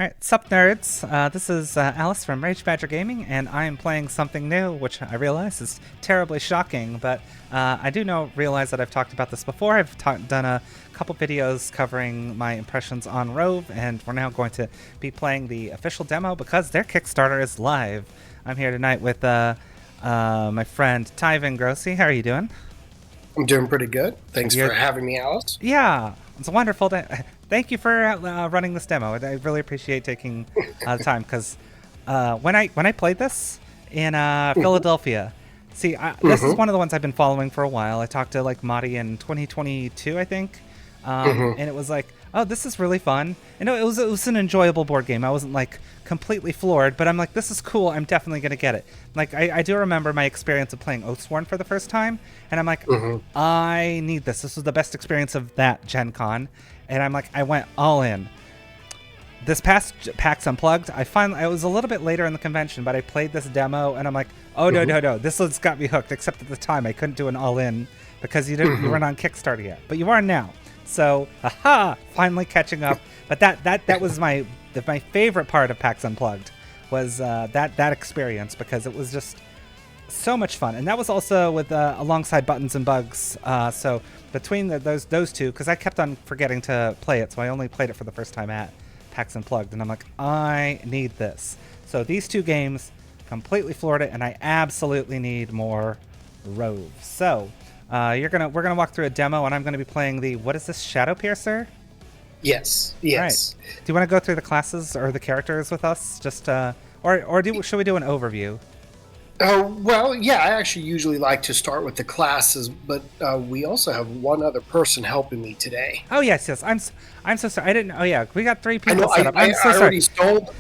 Alright, sup nerds, this is Alice from Rage Badger Gaming, and I am playing something new, which I realize is terribly shocking, but I do realize that I've talked about this before. I've done a couple videos covering my impressions on Rove, and we're now going to be playing the official demo because their Kickstarter is live. I'm here tonight with my friend Tyvan Grossi. How are you doing? I'm doing pretty good. Thanks for having me, Alice. Yeah, it's wonderful. Thank you for running this demo. I really appreciate taking the time because when I played this in Philadelphia, see, this is one of the ones I've been following for a while. I talked to like Motti in 2022, I think, and it was like, oh, this is really fun. And it was an enjoyable board game. I wasn't like completely floored, but I'm like, this is cool. I'm definitely gonna get it. Like I do remember my experience of playing Oathsworn for the first time, and I'm like, I need this. This was the best experience of that Gen Con, and I'm like, I went all in. This past PAX Unplugged, I was a little bit later in the convention, but I played this demo, and I'm like, oh no, this one's got me hooked. Except at the time, I couldn't do an all in because you weren't on Kickstarter yet, but you are now. So, finally catching up. But that was my favorite part of PAX Unplugged was that experience because it was just so much fun, and that was also with alongside Buttons and Bugs. So between those two, because I kept on forgetting to play it, so I only played it for the first time at PAX Unplugged, and I'm like, I need this. So these two games completely floored it, and I absolutely need more Rove. So we're gonna walk through a demo, and I'm gonna be playing the what is this Shadow Piercer? Yes. All right. Do you want to go through the classes or the characters with us? Just should we do an overview? Well, yeah, I actually usually like to start with the classes, but we also have one other person helping me today. Oh yes. I'm so sorry. I didn't. Oh yeah, we got three people I know, set up. I'm so sorry.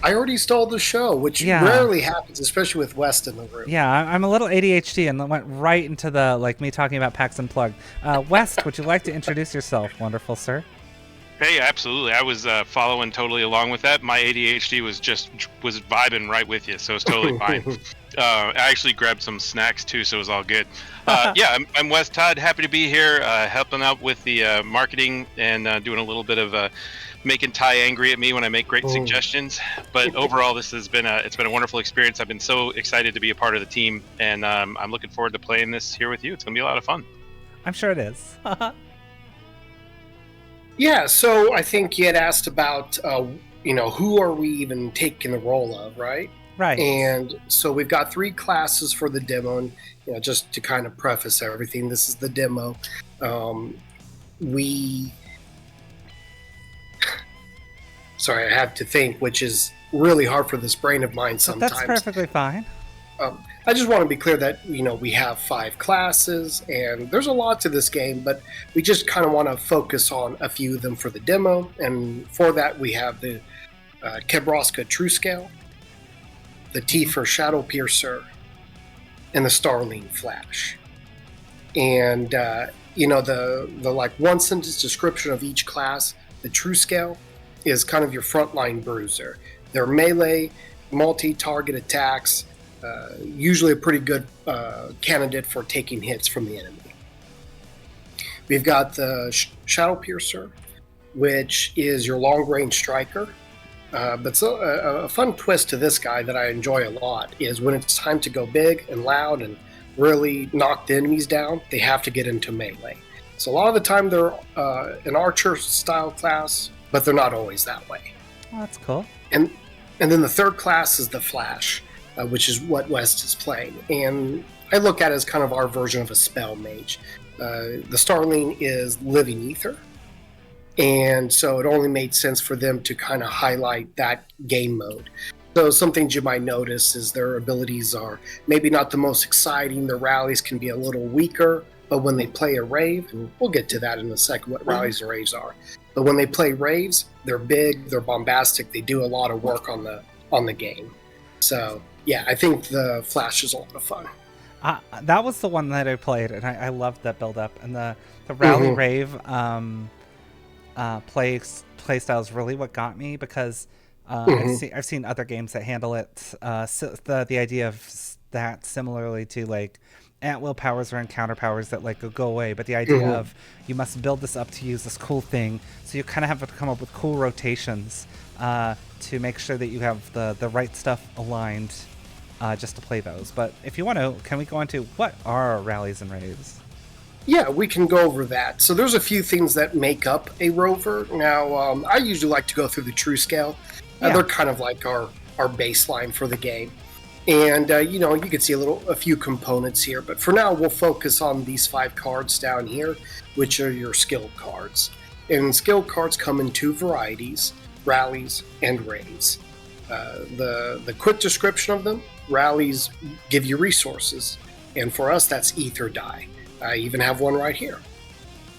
I already stole the show, which rarely happens, especially with West in the room. Yeah, I'm a little ADHD and went right into the me talking about PAX Unplugged. West, would you like to introduce yourself, wonderful sir? Hey, absolutely. I was following totally along with that. My ADHD was vibing right with you, so it's totally fine. I actually grabbed some snacks too, so it was all good. Yeah, I'm Wes Todd. Happy to be here, helping out with the marketing and doing a little bit of making Ty angry at me when I make great suggestions. But overall, it's been a wonderful experience. I've been so excited to be a part of the team, and I'm looking forward to playing this here with you. It's gonna be a lot of fun. I'm sure it is. Yeah, so I think you had asked about, who are we even taking the role of, right? Right. And so we've got three classes for the demo, and just to kind of preface everything, this is the demo. Sorry, I have to think, which is really hard for this brain of mine sometimes. That's perfectly fine. I just want to be clear that we have 5 classes, and there's a lot to this game, but we just kind of want to focus on a few of them for the demo. And for that, we have the Kebroska True Scale, the Tifer Shadow Piercer, and the Starling Flash. And the like one sentence description of each class. The True Scale is kind of your frontline bruiser. They're melee, multi-target attacks. Usually a pretty good candidate for taking hits from the enemy. We've got the Shadow Piercer, which is your long-range striker. But a fun twist to this guy that I enjoy a lot is when it's time to go big and loud and really knock the enemies down, they have to get into melee. So a lot of the time they're an archer-style class, but they're not always that way. Oh, that's cool. And then the third class is the Flash. Which is what West is playing. And I look at it as kind of our version of a spell mage. The Starling is living ether, and so it only made sense for them to kind of highlight that game mode. So some things you might notice is their abilities are maybe not the most exciting, their rallies can be a little weaker, but when they play a rave, and we'll get to that in a second, what rallies and raves are, but when they play raves, they're big, they're bombastic, they do a lot of work on the game. So yeah, I think the Flash is a lot of fun. That was the one that I played, and I loved that build up. And the Rally Rave play style is really what got me because I've seen other games that handle it. The idea of that similarly to like at-will powers or encounter powers that like go away, but the idea of you must build this up to use this cool thing, so you kind of have to come up with cool rotations to make sure that you have the right stuff aligned just to play those. But if you want to, can we go into what are rallies and raves? Yeah, we can go over that. So there's a few things that make up a rover. Now, I usually like to go through the true scale. They're kind of like our baseline for the game. And, you can see a few components here. But for now, we'll focus on these 5 cards down here, which are your skill cards. And skill cards come in 2 varieties, rallies and raves. The quick description of them, rallies give you resources. And for us, that's ether die. I even have one right here.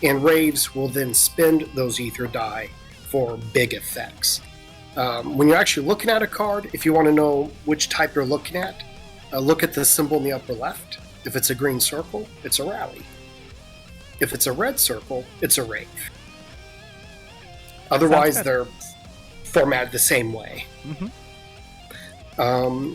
And raves will then spend those ether die for big effects. When you're actually looking at a card, if you want to know which type you're looking at, look at the symbol in the upper left. If it's a green circle, it's a rally. If it's a red circle, it's a rave. Otherwise, they're formatted the same way. Mm-hmm.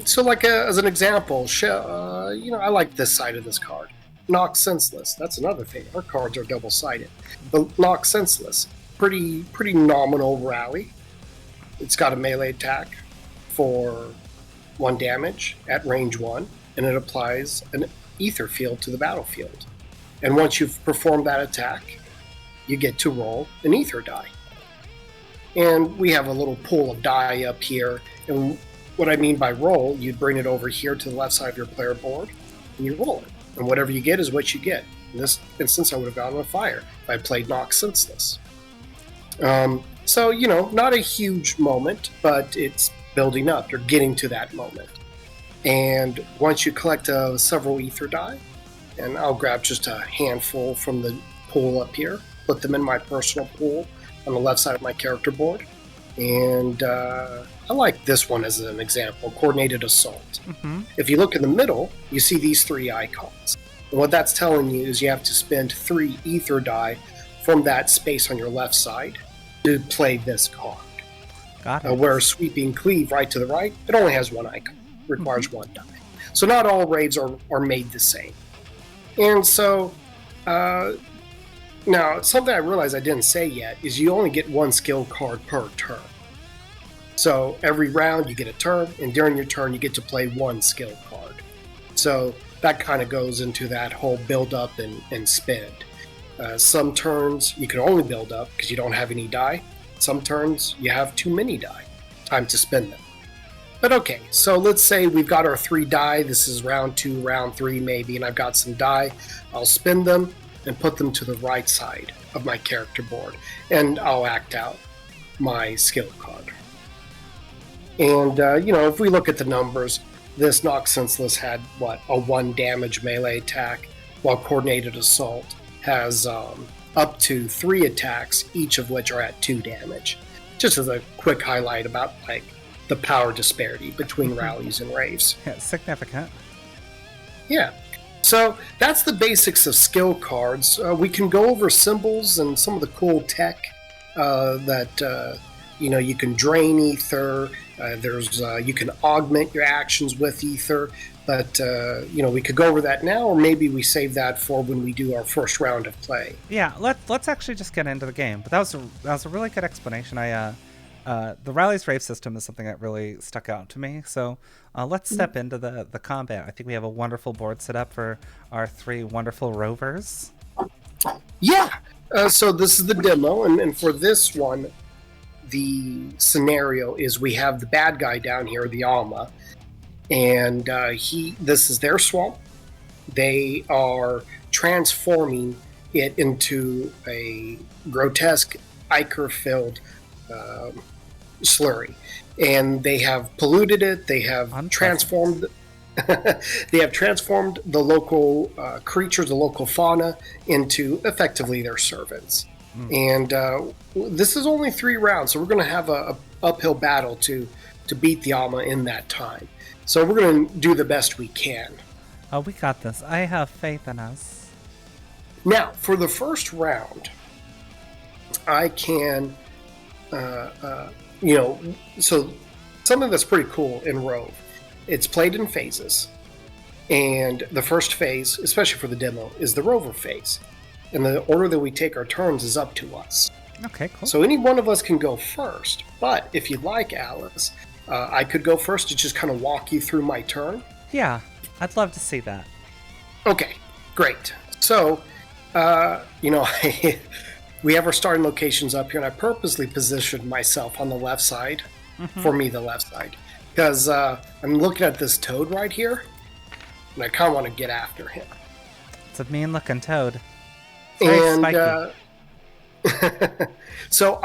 So like as an example, I like this side of this card. Knock Senseless. That's another thing. Our cards are double-sided. But Knock Senseless, pretty nominal rally. It's got a melee attack for 1 damage at range 1, and it applies an ether field to the battlefield. And once you've performed that attack, you get to roll an ether die. And we have a little pool of die up here. And what I mean by roll, you'd bring it over here to the left side of your player board, and you roll it. And whatever you get is what you get. In this instance, I would have gone with fire if I played Knock Senseless. So, not a huge moment, but it's building up. You're getting to that moment. And once you collect several ether die, and I'll grab just a handful from the pool up here, put them in my personal pool on the left side of my character board. And I like this one as an example, Coordinated Assault. Mm-hmm. If you look in the middle, you see these 3 icons. And what that's telling you is you have to spend 3 ether die from that space on your left side to play this card. Got it. Where Sweeping Cleave right to the right, it only has 1 icon. Requires 1 die. So not all raves are made the same. And so, now, something I realized I didn't say yet is you only get 1 skill card per turn. So every round you get a turn, and during your turn you get to play 1 skill card. So that kind of goes into that whole build up and spend. Some turns you can only build up because you don't have any die. Some turns you have too many die. Time to spend them. But okay, so let's say we've got our 3 die. This is round 2, round 3 maybe, and I've got some die. I'll spend them and put them to the right side of my character board, and I'll act out my skill card. And, if we look at the numbers, this Knock Senseless had, a 1 damage melee attack, while Coordinated Assault has up to 3 attacks, each of which are at 2 damage. Just as a quick highlight about, the power disparity between rallies and raves. Yeah, significant. Yeah. So that's the basics of skill cards. We can go over symbols and some of the cool tech that you can drain ether. You can augment your actions with ether. But we could go over that now, or maybe we save that for when we do our first round of play. Yeah, let's actually just get into the game. But that was a really good explanation. The Rally's Rave system is something that really stuck out to me. So let's step into the combat. I think we have a wonderful board set up for our 3 wonderful rovers. Yeah. So this is the demo, and for this one, the scenario is we have the bad guy down here, the Alma, and this is their swamp. They are transforming it into a grotesque ichor-filled slurry, and they have polluted it. They have transformed. They have transformed the local creatures, the local fauna, into effectively their servants. And this is only 3 rounds, so we're going to have a uphill battle to beat the Alma in that time. So we're going to do the best we can. Oh, we got this. I have faith in us. Now, for the first round, I can, so something that's pretty cool in Rove. It's played in phases. And the first phase, especially for the demo, is the rover phase. And the order that we take our turns is up to us. Okay, cool. So any one of us can go first. But if you'd like, Alice, I could go first to just kind of walk you through my turn. Yeah, I'd love to see that. Okay, great. So, we have our starting locations up here, and I purposely positioned myself on the left side. For me, the left side. Because I'm looking at this toad right here, and I kind of want to get after him. It's a mean-looking toad. It's very spiky. So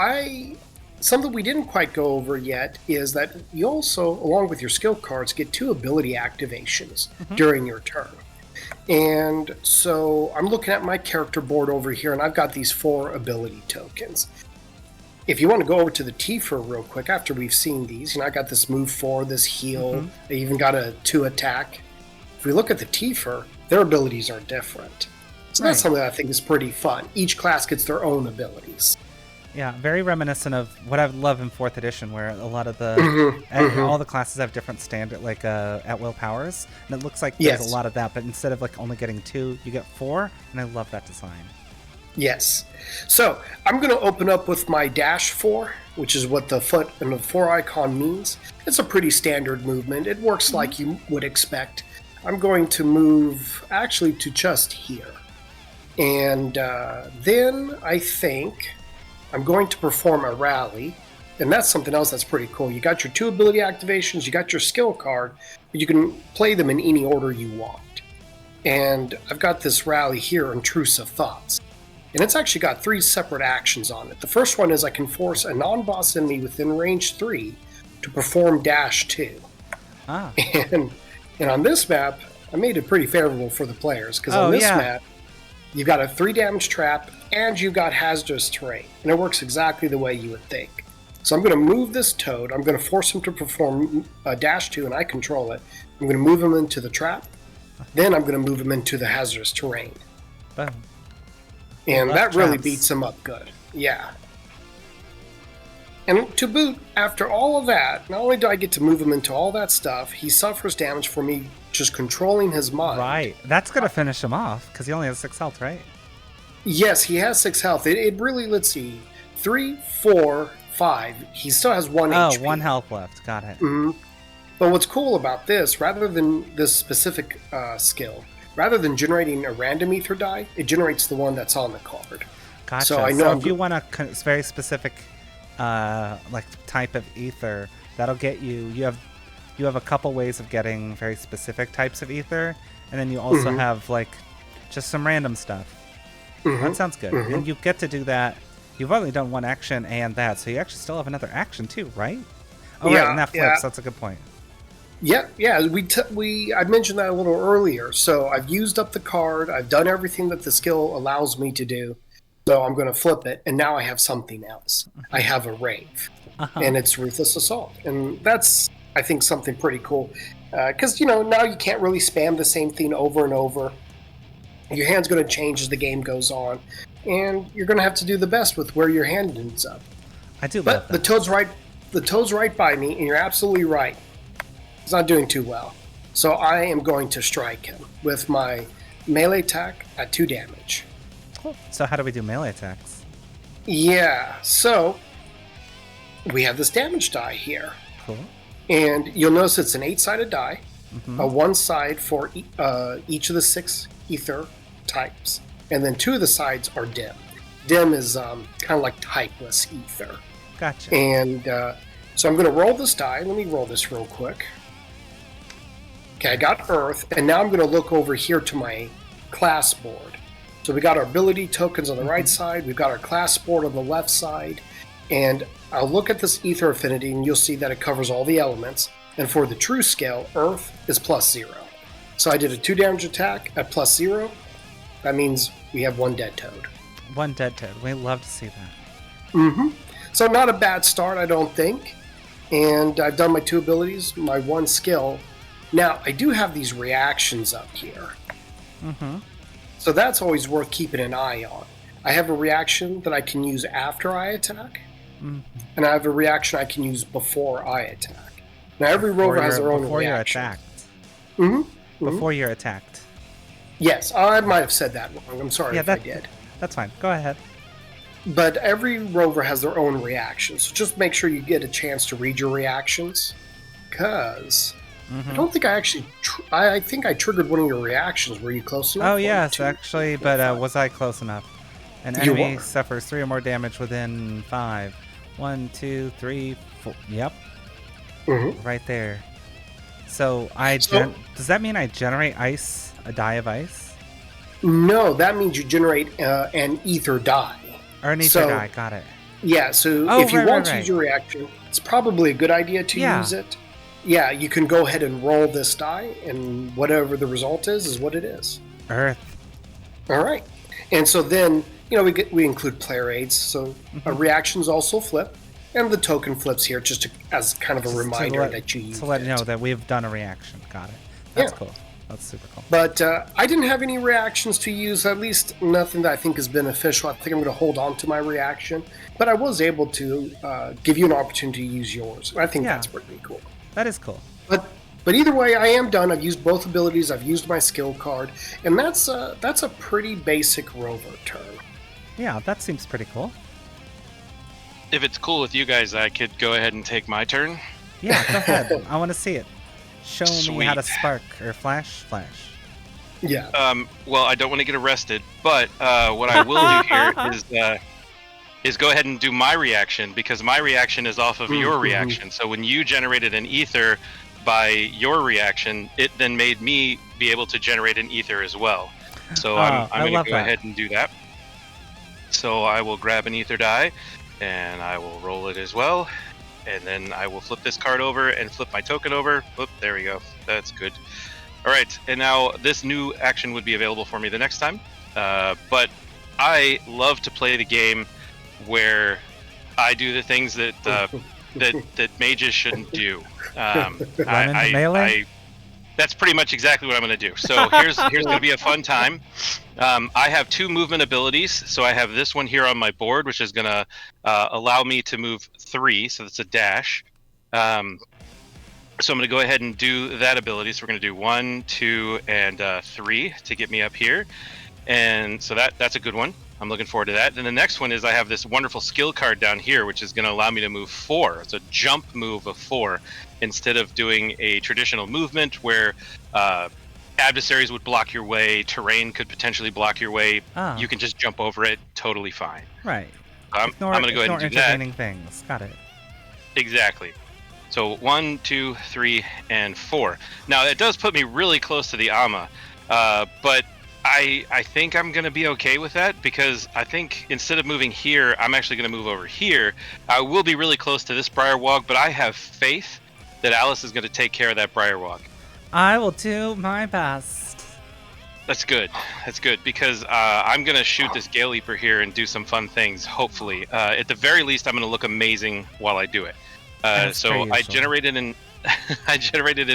something we didn't quite go over yet is that you also, along with your skill cards, get 2 ability activations during your turn. And so I'm looking at my character board over here, and I've got these 4 ability tokens. If you want to go over to the Tifa real quick, after we've seen these, I got this move 4, this heal, I even got a 2 attack. If we look at the Tifa, their abilities are different. So that's something that I think is pretty fun. Each class gets their own abilities. Yeah, very reminiscent of what I love in 4th edition, where a lot of the all the classes have different standard at-will powers, and it looks like there's a lot of that. But instead of only getting 2, you get 4, and I love that design. Yes. So I'm going to open up with my dash 4, which is what the foot and the 4 icon means. It's a pretty standard movement. It works like you would expect. I'm going to move actually to just here. And then I think I'm going to perform a rally. And that's something else that's pretty cool. You got your 2 ability activations, you got your skill card, but you can play them in any order you want. And I've got this rally here, Intrusive Thoughts. And it's actually got 3 separate actions on it. The first one is I can force a non-boss enemy within range 3 to perform dash 2. Ah. And on this map, I made it pretty favorable for the players, because on this map, you've got a 3 damage trap, and you've got hazardous terrain. And it works exactly the way you would think. So I'm going to move this toad, I'm going to force him to perform dash 2, and I control it. I'm going to move him into the trap, then I'm going to move him into the hazardous terrain. Boom. And that really beats him up good. Yeah. And to boot, after all of that, not only do I get to move him into all that stuff, he suffers damage for me just controlling his mind. Right. That's going to finish him off, because he only has 6 health, right? Yes, he has 6 health. It really, let's see, 3, 4, 5. He still has 1 HP. 1 health left. Got it. But what's cool about this, rather than this specific skill, rather than generating a random ether die, it generates the one that's on the card. Gotcha. So I know if you want a very specific type of ether, that'll get you. You have a couple ways of getting very specific types of ether, and then you also have just some random stuff. That sounds good. And you get to do that. You've only done 1 action and that, so you actually still have another action too, right? Oh, right, and that flips. That's a good point. Yeah. I mentioned that a little earlier. So I've used up the card. I've done everything that the skill allows me to do. So I'm going to flip it, and now I have something else. I have a Rave, and it's Ruthless Assault, and that's, I think, something pretty cool. Because now you can't really spam the same thing over and over. Your hand's going to change as the game goes on, and you're going to have to do the best with where your hand ends up. I do love But that. the toad's right by me, and you're absolutely right. He's not doing too well. So I am going to strike him with my melee attack at 2 damage. Cool. So how do we do melee attacks? Yeah, so we have this damage die here. Cool. And you'll notice it's an 8-sided die. One side for each of the 6 ether types. And then 2 of the sides are dim. Dim is kind of like typeless ether. Gotcha. And so I'm going to roll this die. Let me roll this real quick. Okay, I got Earth, and now I'm going to look over here to my class board. So we got our ability tokens on the right side, we've got our class board on the left side, and I'll look at this Ether Affinity, and you'll see that it covers all the elements. And for the true scale, Earth is +0. So I did a 2 damage attack at +0. That means we have 1 dead toad. 1 dead toad. We love to see that. So not a bad start, I don't think. And I've done my 2 abilities, my 1 skill. Now, I do have these reactions up here. So that's always worth keeping an eye on. I have a reaction that I can use after I attack. And I have a reaction I can use before I attack. Now, every rover has their own reaction. Before you're attacked. Yes, I might have said that wrong. I'm sorry if I did. That's fine. Go ahead. but every rover has their own reactions. So just make sure you get a chance to read your reactions, because I don't think I actually. I think I triggered one of your reactions. Were you close enough? Oh yes, actually, but was I close enough? An You enemy were. suffers 3 or more damage within 5. 1, 2, 3, 4. Yep, right there. So does that mean I generate ice, a die of ice? No, that means you generate an ether die. Or an ether die, got it. Yeah, so if you want to use your reaction, it's probably a good idea to use it. Yeah, you can go ahead and roll this die, and whatever the result is what it is. Earth. All right. And so then, we include player aids, so reactions also flip, and the token flips here just as kind of a reminder that you use it. To let you know that we've done a reaction. Got it. That's cool. That's super cool. But I didn't have any reactions to use, at least nothing that I think is beneficial. I think I'm going to hold on to my reaction. But I was able to give you an opportunity to use yours. I think that's pretty cool. That is cool. But either way, I am done. I've used both abilities. I've used my skill card. And that's a pretty basic rover turn. Yeah, that seems pretty cool. If it's cool with you guys, I could go ahead and take my turn. Yeah, go ahead. I want to see it. Show me how to Sweet. spark or flash. Yeah. Well, I don't want to get arrested, but what I will do here is go ahead and do my reaction, because my reaction is off of your reaction. So when you generated an ether by your reaction, it then made me be able to generate an ether as well. So I'm going to go ahead and do that. So I will grab an ether die, and I will roll it as well. And then I will flip this card over and flip my token over. Whoop, there we go. That's good. All right, and now this new action would be available for me the next time. But I love to play the game where I do the things that that mages shouldn't do. Melee? That's pretty much exactly what I'm going to do. So here's going to be a fun time. I have 2 movement abilities. So I have this one here on my board, which is going to allow me to move 3. So that's a dash. So I'm going to go ahead and do that ability. So we're going to do 1, 2, and 3 to get me up here. And so that's a good one. I'm looking forward to that. Then the next one is I have this wonderful skill card down here, which is going to allow me to move 4. It's a jump move of 4 instead of doing a traditional movement where adversaries would block your way, terrain could potentially block your way. You can just jump over it totally fine. Right. I'm going to go ahead and do that. Things. Got it. Exactly. So 1, 2, 3, and 4. Now it does put me really close to the Ama, but I think I'm going to be okay with that, because I think instead of moving here, I'm actually going to move over here. I will be really close to this Briarwalk, but I have faith that Alice is going to take care of that Briarwalk. I will do my best. That's good. That's good, because I'm going to shoot this Gale Leaper here and do some fun things, hopefully. At the very least, I'm going to look amazing while I do it. So I generated an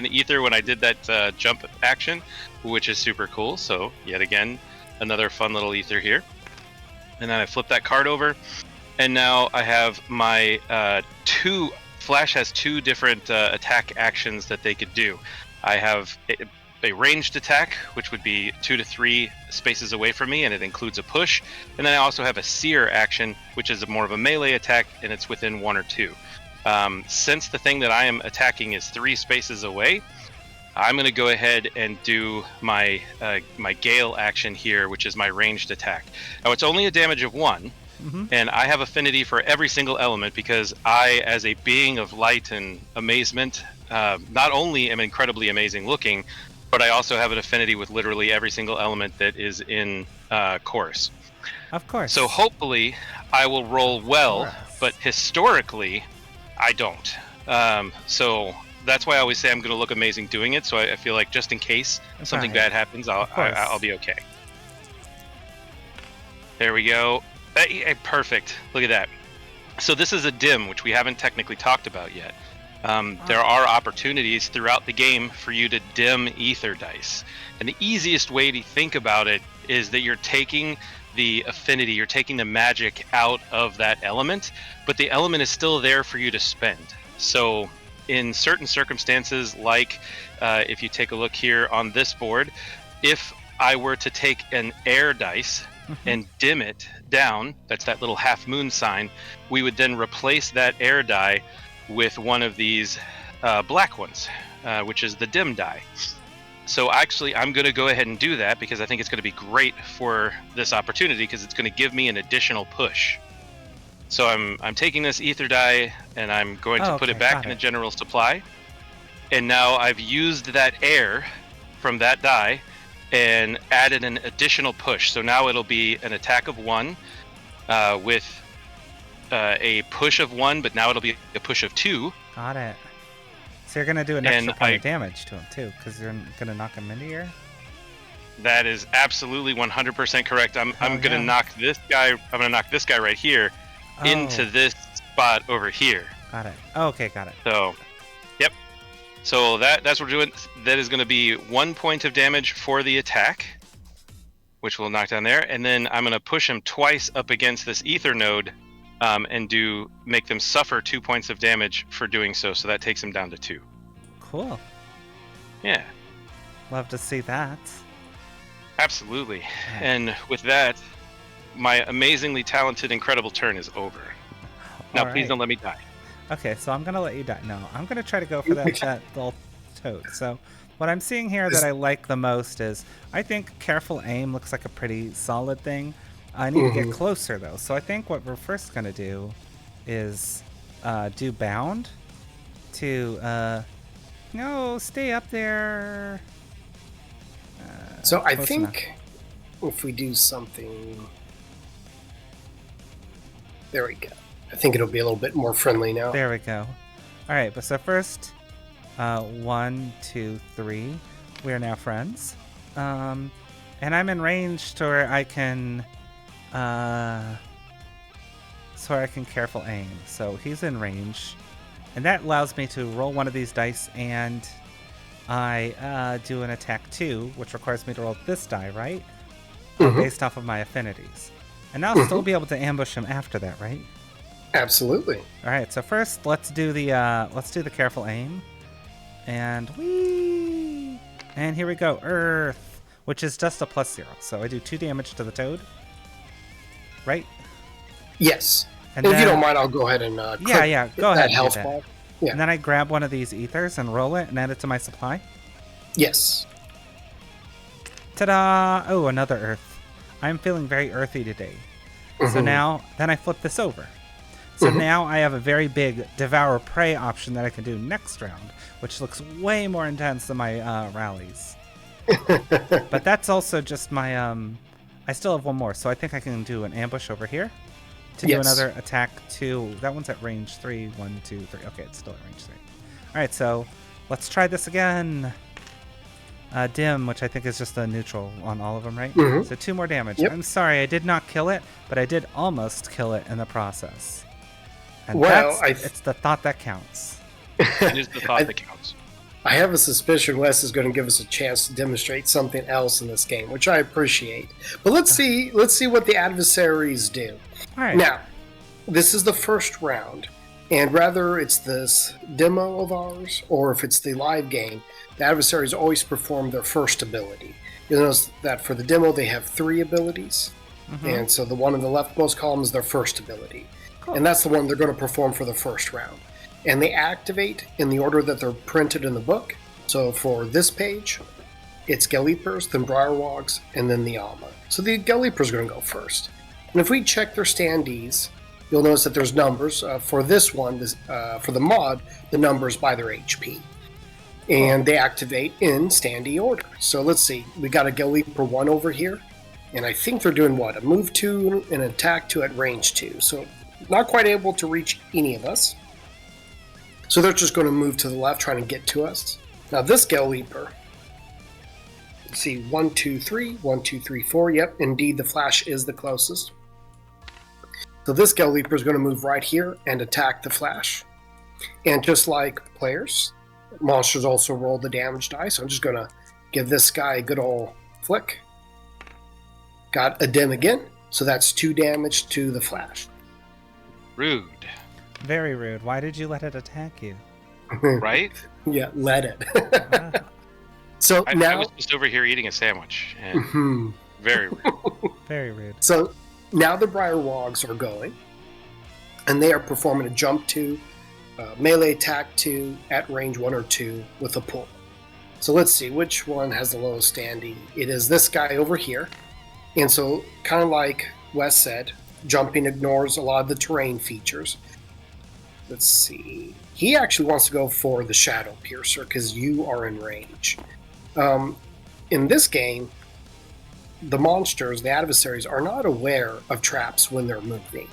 ether when I did that jump action, which is super cool. So yet again, another fun little ether here. And then I flip that card over, and now I have my Flash has 2 different attack actions that they could do. I have a ranged attack, which would be 2 to 3 spaces away from me, and it includes a push. And then I also have a Seer action, which is more of a melee attack, and it's within 1 or 2. Since the thing that I am attacking is 3 spaces away, I'm going to go ahead and do my my Gale action here, which is my ranged attack. Now it's only a damage of 1, and I have affinity for every single element, because I, as a being of light and amazement, not only am incredibly amazing looking, but I also have an affinity with literally every single element that is in Chorus. Of course. So hopefully I will roll well, but historically I don't. So that's why I always say I'm going to look amazing doing it. So I feel like just in case something bad happens, I'll be okay. There we go. Perfect. Look at that. So this is a dim, which we haven't technically talked about yet. There are opportunities throughout the game for you to dim ether dice. And the easiest way to think about it is that you're taking the affinity, you're taking the magic out of that element, but the element is still there for you to spend. So in certain circumstances, like if you take a look here on this board, if I were to take an air dice and dim it down, that's that little half moon sign, we would then replace that air die with one of these black ones, which is the dim die. So actually, I'm going to go ahead and do that because I think it's going to be great for this opportunity because it's going to give me an additional push. So I'm taking this ether die and I'm going to put it back in the general supply. And now I've used that air from that die and added an additional push. So now it'll be an attack of 1 with a push of 1, but now it'll be a push of 2. Got it. So you're going to do an extra point of damage to him, too, because you're going to knock him into here? That is absolutely 100% correct. I'm going to knock this guy. I'm going to knock this guy right here into this spot over here. Got it. Okay, got it. So, yep. So that's what we're doing. That is going to be 1 point of damage for the attack, which will knock down there. And then I'm going to push him twice up against this ether node and make them suffer 2 points of damage for doing so. So that takes him down to 2. Cool. Yeah. Love to see that. Absolutely. And with that, my amazingly talented, incredible turn is over. Now, please don't let me die. Okay, so I'm going to let you die. No, I'm going to try to go for that little toad. So what I'm seeing here that I like the most is I think careful aim looks like a pretty solid thing. I need to get closer, though. So I think what we're first going to do is do bound to... no, stay up there. So I think if we do something... There we go. I think it'll be a little bit more friendly now. There we go. All right, but so first, 1, 2, 3. We are now friends. And I'm in range to where I can... careful aim. So he's in range. And that allows me to roll one of these dice and I do an attack 2, which requires me to roll this die, right? Based off of my affinities. And I'll still be able to ambush him after that, right? Absolutely. All right, so first let's do the careful aim. And whee! And here we go, Earth, which is just a +0. So I do 2 damage to the toad. Right? Yes. And if you don't mind, I'll go ahead and go ahead that health ball. Yeah. And then I grab one of these ethers and roll it and add it to my supply. Yes. Ta-da! Oh, another Earth. I'm feeling very earthy today. So now, then I flip this over. So now I have a very big Devour Prey option that I can do next round, which looks way more intense than my rallies. But that's also just my... I still have one more, so I think I can do an ambush over here to do another attack 2. That one's at range 3. 1, 2, 3. Okay, it's still at range 3. All right, so let's try this again. Dim, which I think is just a neutral on all of them, right? So 2 more damage. Yep. I'm sorry, I did not kill it, but I did almost kill it in the process. And it's the thought that counts. It is the thought that counts. I have a suspicion Wes is going to give us a chance to demonstrate something else in this game, which I appreciate. But let's see what the adversaries do. All right. Now, this is the first round, and whether it's this demo of ours or if it's the live game, the adversaries always perform their first ability. You'll notice that for the demo, they have 3 abilities, and so the one in the leftmost column is their first ability. Cool. And that's the one they're going to perform for the first round. And they activate in the order that they're printed in the book. So for this page, it's Gallipers, then Briarwogs, and then the Alma. So the Gallipers are going to go first. And if we check their standees, you'll notice that there's numbers. For this one, for the mod, the numbers by their HP. And they activate in standee order. So let's see. We got a Galliper 1 over here. And I think they're doing what? A move 2 and an attack 2 at range 2. So not quite able to reach any of us. So they're just going to move to the left, trying to get to us. Now this Galliper, let's see, 1, 2, 3, 1, 2, 3, 4. Yep, indeed, the Flash is the closest. So this Galliper is going to move right here and attack the Flash. And just like players, monsters also roll the damage die. So I'm just going to give this guy a good old flick. Got a dim again, so that's 2 damage to the Flash. Rude. Very rude. Why did you let it attack you? Right? Yeah, let it. Wow. So I now was just over here eating a sandwich. And Very rude. Very rude. So now the Briar Wogs are going, and they are performing a jump 2, melee attack 2, at range 1 or 2 with a pull. So let's see which one has the lowest standing. It is this guy over here. And so, kind of like Wes said, jumping ignores a lot of the terrain features. Let's see. He actually wants to go for the Shadow Piercer because you are in range. In this game, the monsters, the adversaries, are not aware of traps when they're moving.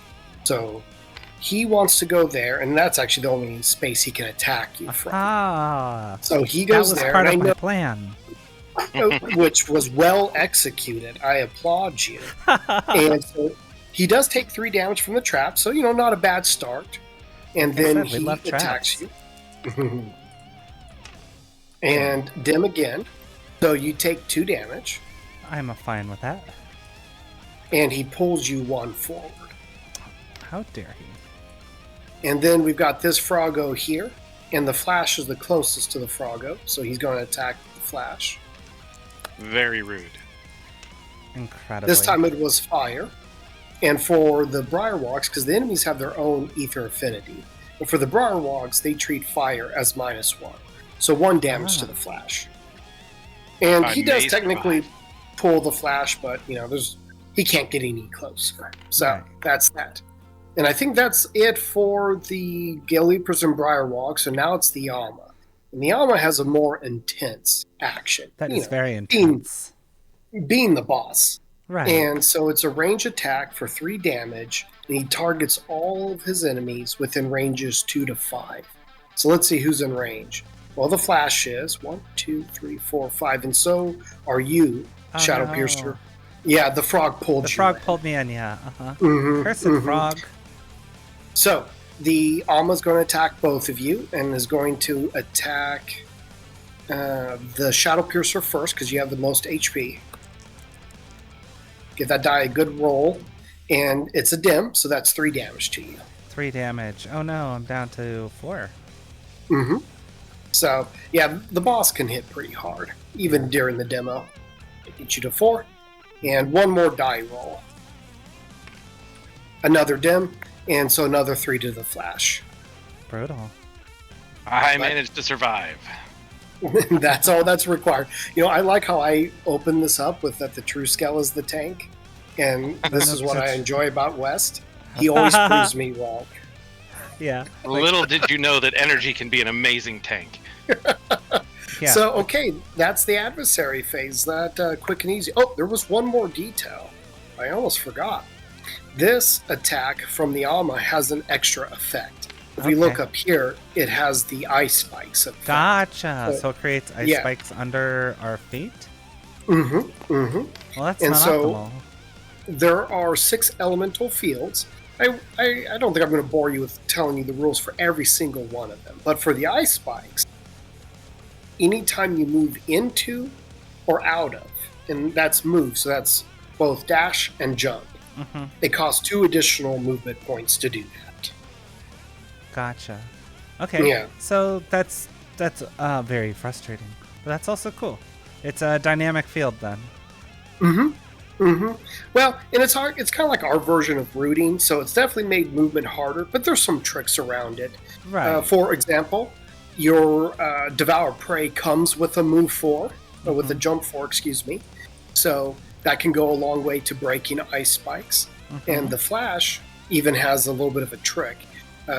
So he wants to go there, and that's actually the only space he can attack you from. Ah, so he goes that was there, part and of my plan. which was well executed. I applaud you. And so he does take 3 damage from the trap, so not a bad start. And Like I then said, we he love attacks traps. you. And dim again. So you take 2 damage, I'm fine with that. and he pulls you 1 forward. How dare he? And then we've got this Froggo here, and the Flash is the closest to the Froggo, so he's going to attack the Flash. Very rude. Incredible. This time it was fire. And for the Briarwogs, because the enemies have their own ether affinity, but for the Briarwogs, they treat fire as -1. So 1 damage to the Flash. And he does technically pull the Flash, but he can't get any closer. So that's that. And I think that's it for the Gale Leapers and Briarwog. So now it's the Alma. And the Alma has a more intense action. That is very intense. Being the boss. Right. And so it's a range attack for 3 damage, and he targets all of his enemies within ranges 2 to 5. So let's see who's in range. Well, the Flash is 1, 2, 3, 4, 5, and so are you, Shadow Piercer. Yeah, the frog pulled you. The frog in. pulled me in, yeah. Mm-hmm, Cursed frog. So the Alma's going to attack both of you, and is going to attack the Shadow Piercer first because you have the most HP. Give that die a good roll, and it's a dim, so that's 3 damage to you. 3 damage. Oh no, I'm down to 4. Mm-hmm. So, yeah, the boss can hit pretty hard, even during the demo. It gets you to 4, and 1 more die roll. Another dim, and so another 3 to the Flash. Brutal. I managed to survive. That's all that's required. I like how I open this up with that the true scale is the tank, and this is what I enjoy about West. He always proves me wrong. Yeah. Little did you know that energy can be an amazing tank. Yeah. So, okay, that's the adversary phase. That quick and easy. Oh, there was one more detail. I almost forgot. This attack from the Alma has an extra effect. If we look up here, it has the ice spikes effect. Gotcha. So it creates ice spikes under our feet? Mm-hmm. Mm-hmm. Well, that's and not so optimal. There are 6 elemental fields. I don't think I'm going to bore you with telling you the rules for every single one of them. But for the ice spikes, anytime you move into or out of, and that's move, so that's both dash and jump, it costs 2 additional movement points to do that. Gotcha. Okay. Yeah. So that's very frustrating, but that's also cool. It's a dynamic field then. Mm-hmm. Mm-hmm. Well, and it's hard. It's kind of like our version of rooting, so it's definitely made movement harder. But there's some tricks around it. Right. For example, your Devour Prey comes with a move 4, or with a jump 4, excuse me. So that can go a long way to breaking ice spikes. And the Flash even has a little bit of a trick.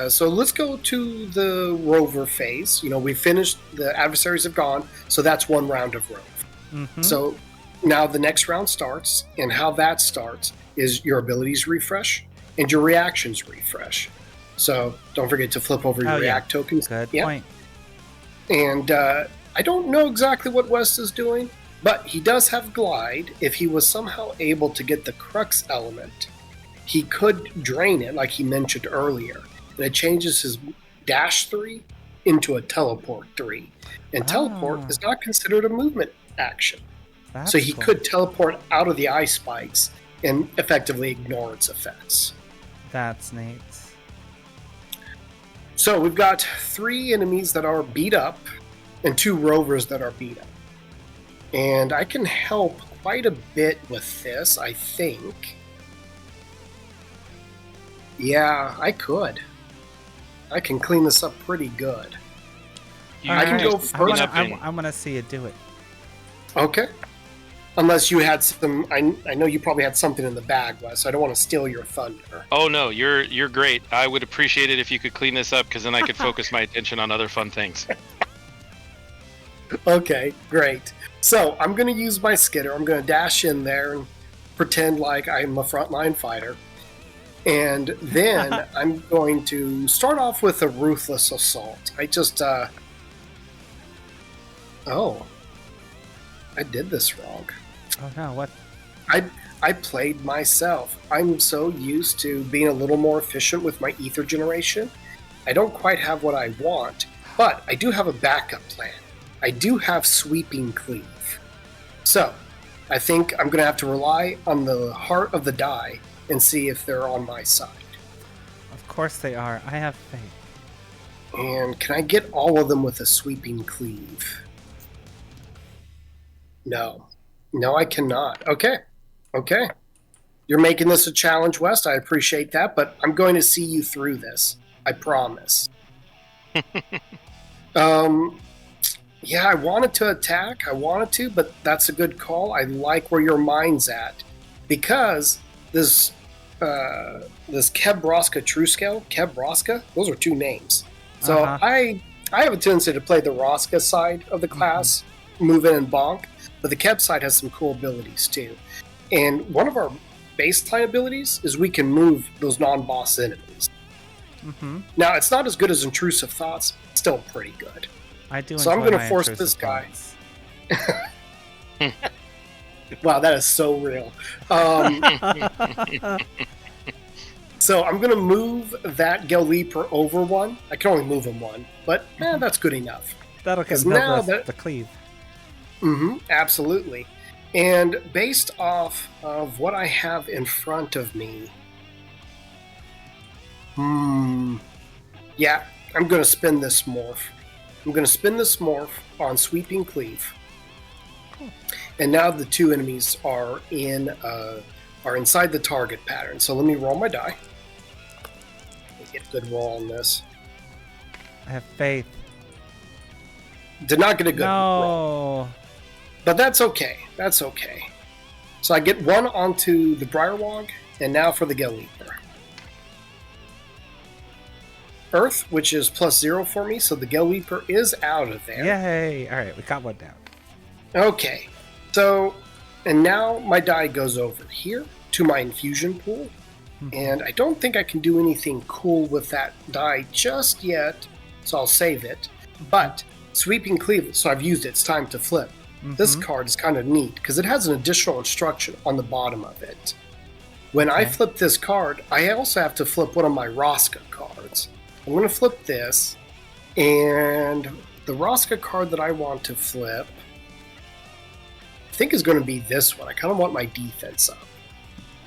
So let's go to the Rover phase. We finished, the adversaries have gone, so that's 1 round of Rove. So now the next round starts, and how that starts is your abilities refresh and your reactions refresh. So don't forget to flip over your react tokens. Good point. And I don't know exactly what West is doing, but he does have Glide. If he was somehow able to get the Crux element, he could drain it, like he mentioned earlier. And it changes his dash 3 into a teleport 3. And teleport is not considered a movement action. So he could teleport out of the ice spikes and effectively ignore its effects. That's neat. So we've got 3 enemies that are beat up and 2 rovers that are beat up. And I can help quite a bit with this, I think. Yeah, I could. I can clean this up pretty good. I can go first. I want to see you do it. Okay. Unless you had some, I know you probably had something in the bag, Wes. So I don't want to steal your thunder. Oh no, you're great. I would appreciate it if you could clean this up, because then I could focus my attention on other fun things. Okay, great. So I'm going to use my skitter. I'm going to dash in there and pretend like I'm a frontline fighter. And then I'm going to start off with a ruthless assault. I just, oh, I did this wrong. Oh no, what? I played myself. I'm so used to being a little more efficient with my ether generation. I don't quite have what I want, but I do have a backup plan. I do have sweeping cleave. So I think I'm going to have to rely on the heart of the die and see if they're on my side. Of course they are. I have faith. And can I get all of them with a sweeping cleave? No. No, I cannot. Okay. You're making this a challenge, West. I appreciate that, but I'm going to see you through this. I promise. Yeah, I wanted to attack. But that's a good call. I like where your mind's at. Because this Kebroska True-Scale, Kebroska, those are two names. So I have a tendency to play the Roska side of the class, move in and bonk, but the Keb side has some cool abilities too. And one of our baseline abilities is we can move those non-boss enemies. Now, it's not as good as Intrusive Thoughts, but still pretty good. I do. So I'm going to force this guy. Wow, that is so real. So I'm going to move that Gel Leaper over one. I can only move him one, but that's good enough. That'll get the cleave. Absolutely. And based off of what I have in front of me, yeah, I'm going to spin this morph. I'm going to spin this morph on Sweeping Cleave. Cool. And now the two enemies are inside the target pattern. So let me roll my die. Let me get a good roll on this. I have faith. Did not get a good roll. But that's okay. That's okay. So I get one onto the Briarwog, and now for the Gel Leaper. Earth, which is +0 for me, so the Gel Leaper is out of there. Yay! Alright, we got one down. Okay. So, and now my die goes over here to my infusion pool, and I don't think I can do anything cool with that die just yet, so I'll save it. But, Sweeping Cleave, so I've used it, it's time to flip. This card is kind of neat because it has an additional instruction on the bottom of it. When I flip this card, I also have to flip one of my Roska cards. I'm going to flip this, and the Roska card that I want to flip, I think is going to be this one. I kind of want my defense up.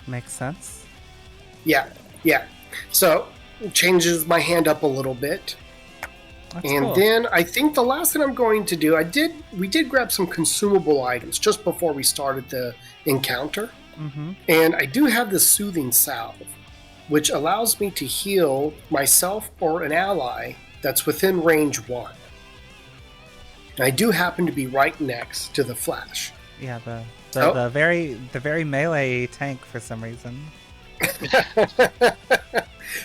Makes sense. Yeah. So, it changes my hand up a little bit. That's cool. Then I think the last thing I'm going to do, we did grab some consumable items just before we started the encounter. And I do have this Soothing Salve, which allows me to heal myself or an ally that's within range 1. And I do happen to be right next to the Flash. Yeah, the very melee tank for some reason.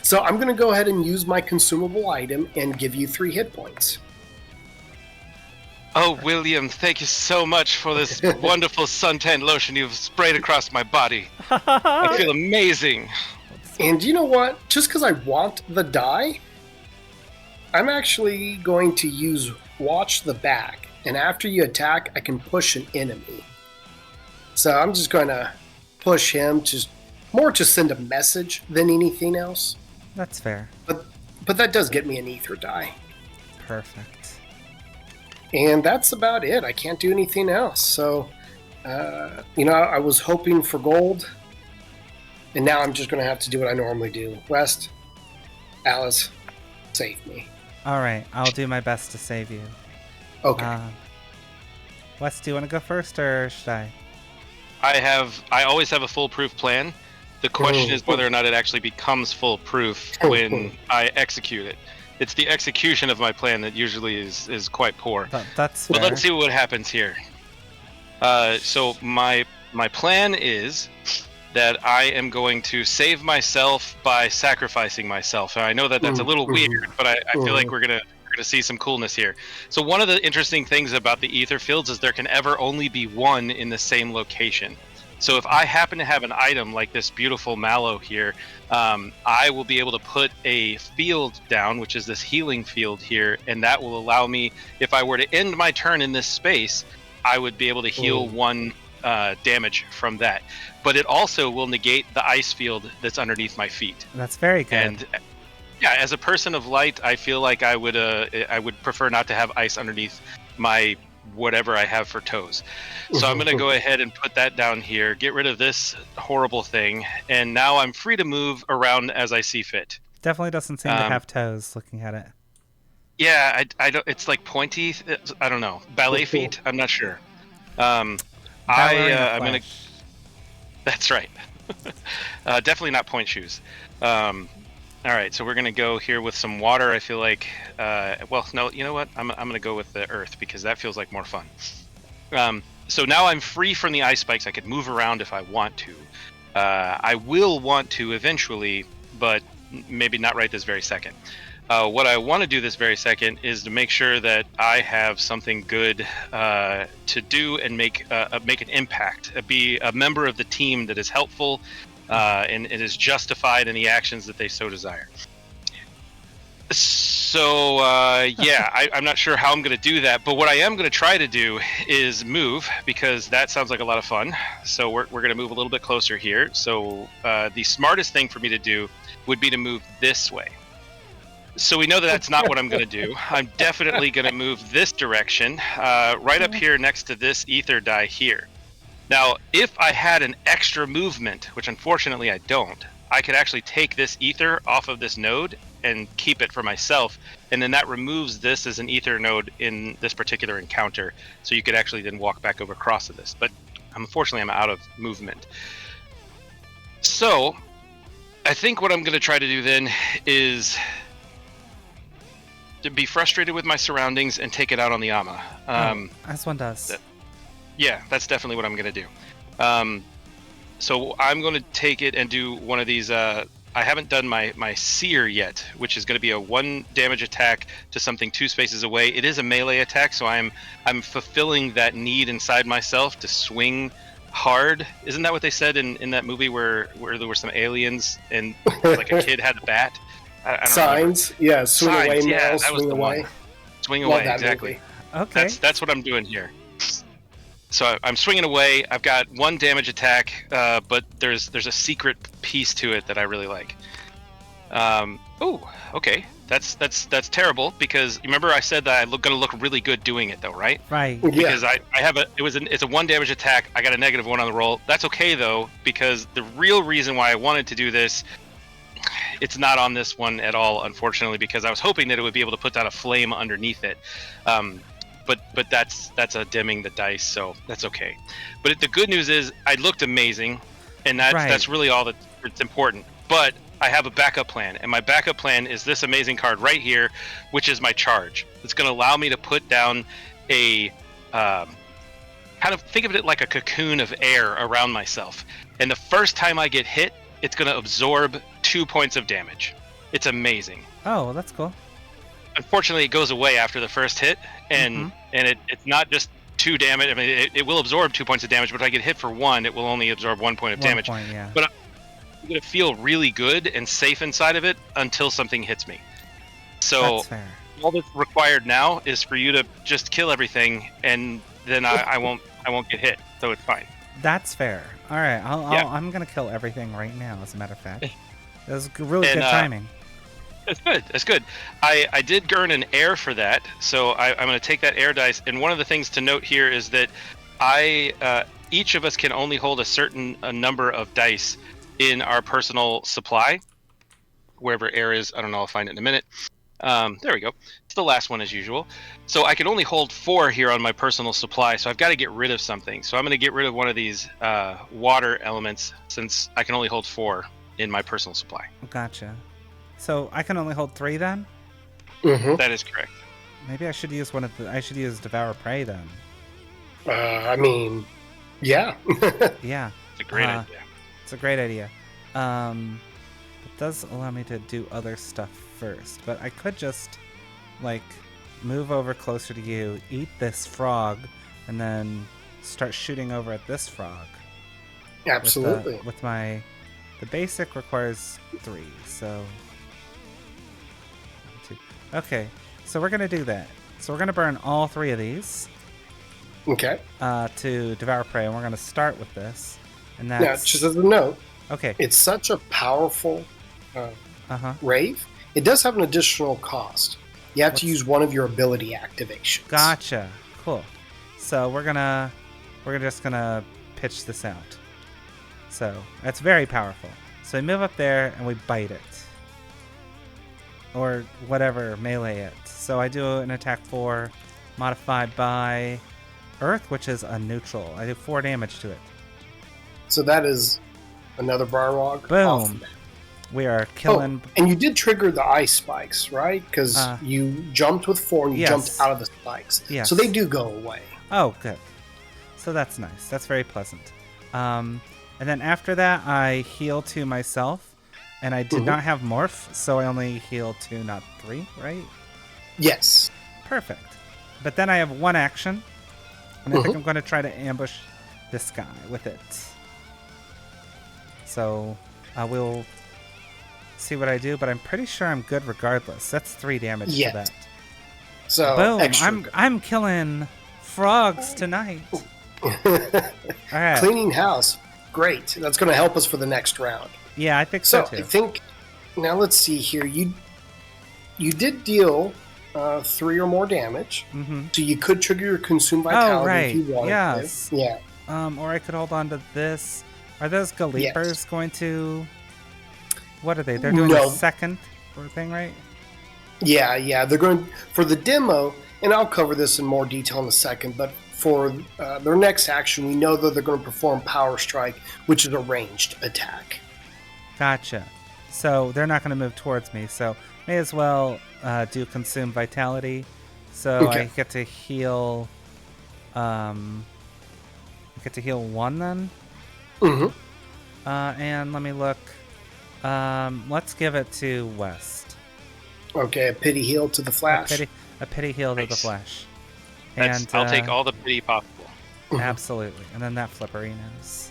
So I'm going to go ahead and use my consumable item and give you 3 hit points. Oh, William, thank you so much for this wonderful suntan lotion you've sprayed across my body. I feel amazing. And you know what? Just because I want the die, I'm actually going to use Watch the Back. And after you attack, I can push an enemy. So I'm just going to push him to more to send a message than anything else. That's fair. But that does get me an ether die. Perfect. And that's about it. I can't do anything else. So, I was hoping for gold. And now I'm just going to have to do what I normally do. West, Alice, save me. All right. I'll do my best to save you. Okay. Wes, do you want to go first, or should I? I always have a foolproof plan. The question is whether or not it actually becomes foolproof when I execute it. It's the execution of my plan that usually is quite poor. That's fair. But let's see what happens here. So my plan is that I am going to save myself by sacrificing myself. And I know that that's a little weird, but I feel like we're gonna see some coolness here. So one of the interesting things about the ether fields is there can ever only be one in the same location. So if I happen to have an item like this beautiful mallow here, I will be able to put a field down, which is this healing field here, and that will allow me, if I were to end my turn in this space, I would be able to heal 1 damage from that. But it also will negate the ice field that's underneath my feet. That's very good. And yeah, as a person of light, I feel like I would prefer not to have ice underneath my whatever I have for toes. So I'm going to go ahead and put that down here, get rid of this horrible thing, and now I'm free to move around as I see fit. Definitely doesn't seem to have toes looking at it. Yeah, I don't. It's like pointy. I don't know. Ballet feet. I'm not sure. I'm gonna. That's right. Definitely not point shoes. All right, so we're gonna go here with some water. I feel like. Well, no. You know what? I'm gonna go with the earth because that feels like more fun. So now I'm free from the ice spikes. I could move around if I want to. I will want to eventually, but maybe not right this very second. What I want to do this very second is to make sure that I have something good to do and make an impact, be a member of the team that is helpful and it is justified in the actions that they so desire. So I'm not sure how I'm going to do that, but what I am going to try to do is move, because that sounds like a lot of fun. So we're going to move a little bit closer here. So the smartest thing for me to do would be to move this way. So we know that that's not what I'm going to do. I'm definitely going to move this direction, right up here next to this ether die here. Now, if I had an extra movement, which unfortunately I don't, I could actually take this ether off of this node and keep it for myself, and then that removes this as an ether node in this particular encounter, so you could actually then walk back over across to this. But unfortunately, I'm out of movement. So I think what I'm going to try to do then is to be frustrated with my surroundings and take it out on the Ama. As one does. Yeah, that's definitely what I'm going to do. So I'm going to take it and do one of these. I haven't done my seer yet, which is going to be a 1 damage attack to something 2 spaces away. It is a melee attack, so I'm fulfilling that need inside myself to swing hard. Isn't that what they said in that movie where there were some aliens and like a kid had a bat? I don't Signs, remember. yeah, swing Signs, away, yeah, Mel, that was swing the away. one. Swing Love away, that exactly. movie. Okay. That's what I'm doing here. So I'm swinging away. I've got 1 damage attack, but there's a secret piece to it that I really like. Oh, okay. That's terrible, because remember I said that I'm going to look really good doing it though, right? Right. Because I have it's a 1 damage attack. I got a -1 on the roll. That's okay though, because the real reason why I wanted to do this, it's not on this one at all, unfortunately, because I was hoping that it would be able to put down a flame underneath it. But that's a dimming the dice, so that's okay. But the good news is I looked amazing, and that's really all that's important. But I have a backup plan, and my backup plan is this amazing card right here, which is my charge. It's going to allow me to put down a kind of, think of it like a cocoon of air around myself. And the first time I get hit, it's going to absorb 2 points of damage. It's amazing. Oh, that's cool. Unfortunately, it goes away after the first hit, and it's not just 2 damage. I mean, it will absorb 2 points of damage, but if I get hit for 1, it will only absorb 1 point of damage. Yeah. But I'm going to feel really good and safe inside of it until something hits me. So That's fair. All that's required now is for you to just kill everything, and then I won't get hit, so it's fine. That's fair. All right, I'm gonna kill everything right now. As a matter of fact, that was really good timing. That's good. I did earn an air for that, so I'm going to take that air dice. And one of the things to note here is that each of us can only hold a certain number of dice in our personal supply, wherever air is. I don't know. I'll find it in a minute. There we go. It's the last one as usual. So I can only hold 4 here on my personal supply, so I've got to get rid of something. So I'm going to get rid of one of these water elements since I can only hold 4 in my personal supply. Gotcha. So I can only hold 3 then? Mm-hmm. That is correct. Maybe I should use I should use Devour Prey then. I mean, yeah. Yeah. It's a great idea. It's a great idea. It does allow me to do other stuff first, but I could just, like, move over closer to you, eat this frog, and then start shooting over at this frog. Absolutely. With my... The basic requires 3, so... 2. Okay, so we're going to do that. So we're going to burn all 3 of these. Okay. To Devour Prey, and we're going to start with this. And that's... Now, just as a note, okay. It's such a powerful rave. It does have an additional cost. You have to use one of your ability activations. Gotcha. Cool. So we're just gonna pitch this out. So that's very powerful. So we move up there and we bite it, or whatever, melee it. So I do an attack 4, modified by Earth, which is a neutral. I do 4 damage to it. So that is another Briarwog. Boom. We are killing. Oh, and you did trigger the ice spikes, right? Because you jumped with 4 and you jumped out of the spikes. Yes. So they do go away. Oh, good. So that's nice. That's very pleasant. And then after that, I heal 2 myself. And I did not have Morph, so I only heal 2, not 3, right? Yes. Perfect. But then I have 1 action. And I think I'm going to try to ambush this guy with it. So we'll see what I do, but I'm pretty sure I'm good regardless. That's 3 damage to that. So boom! I'm killing frogs tonight. All right. Cleaning house, great. That's going to help us for the next round. Yeah, I think so too. I think now let's see here. You did deal 3 or more damage, so you could trigger your consume vitality if you wanted. Yes. To. Yeah. Or I could hold on to this. Are those Galeapers going to? What are they? They're doing a second thing, right? Yeah. They're going for the demo, and I'll cover this in more detail in a second. But for their next action, we know that they're going to perform Power Strike, which is a ranged attack. Gotcha. So they're not going to move towards me. So may as well do Consume Vitality. So I get to heal. I get to heal 1 then. And let me look. Let's give it to West. Okay, a pity heal to the Flash. A pity heal to the Flash. I'll take all the pity possible. Absolutely. And then that Flipperinos.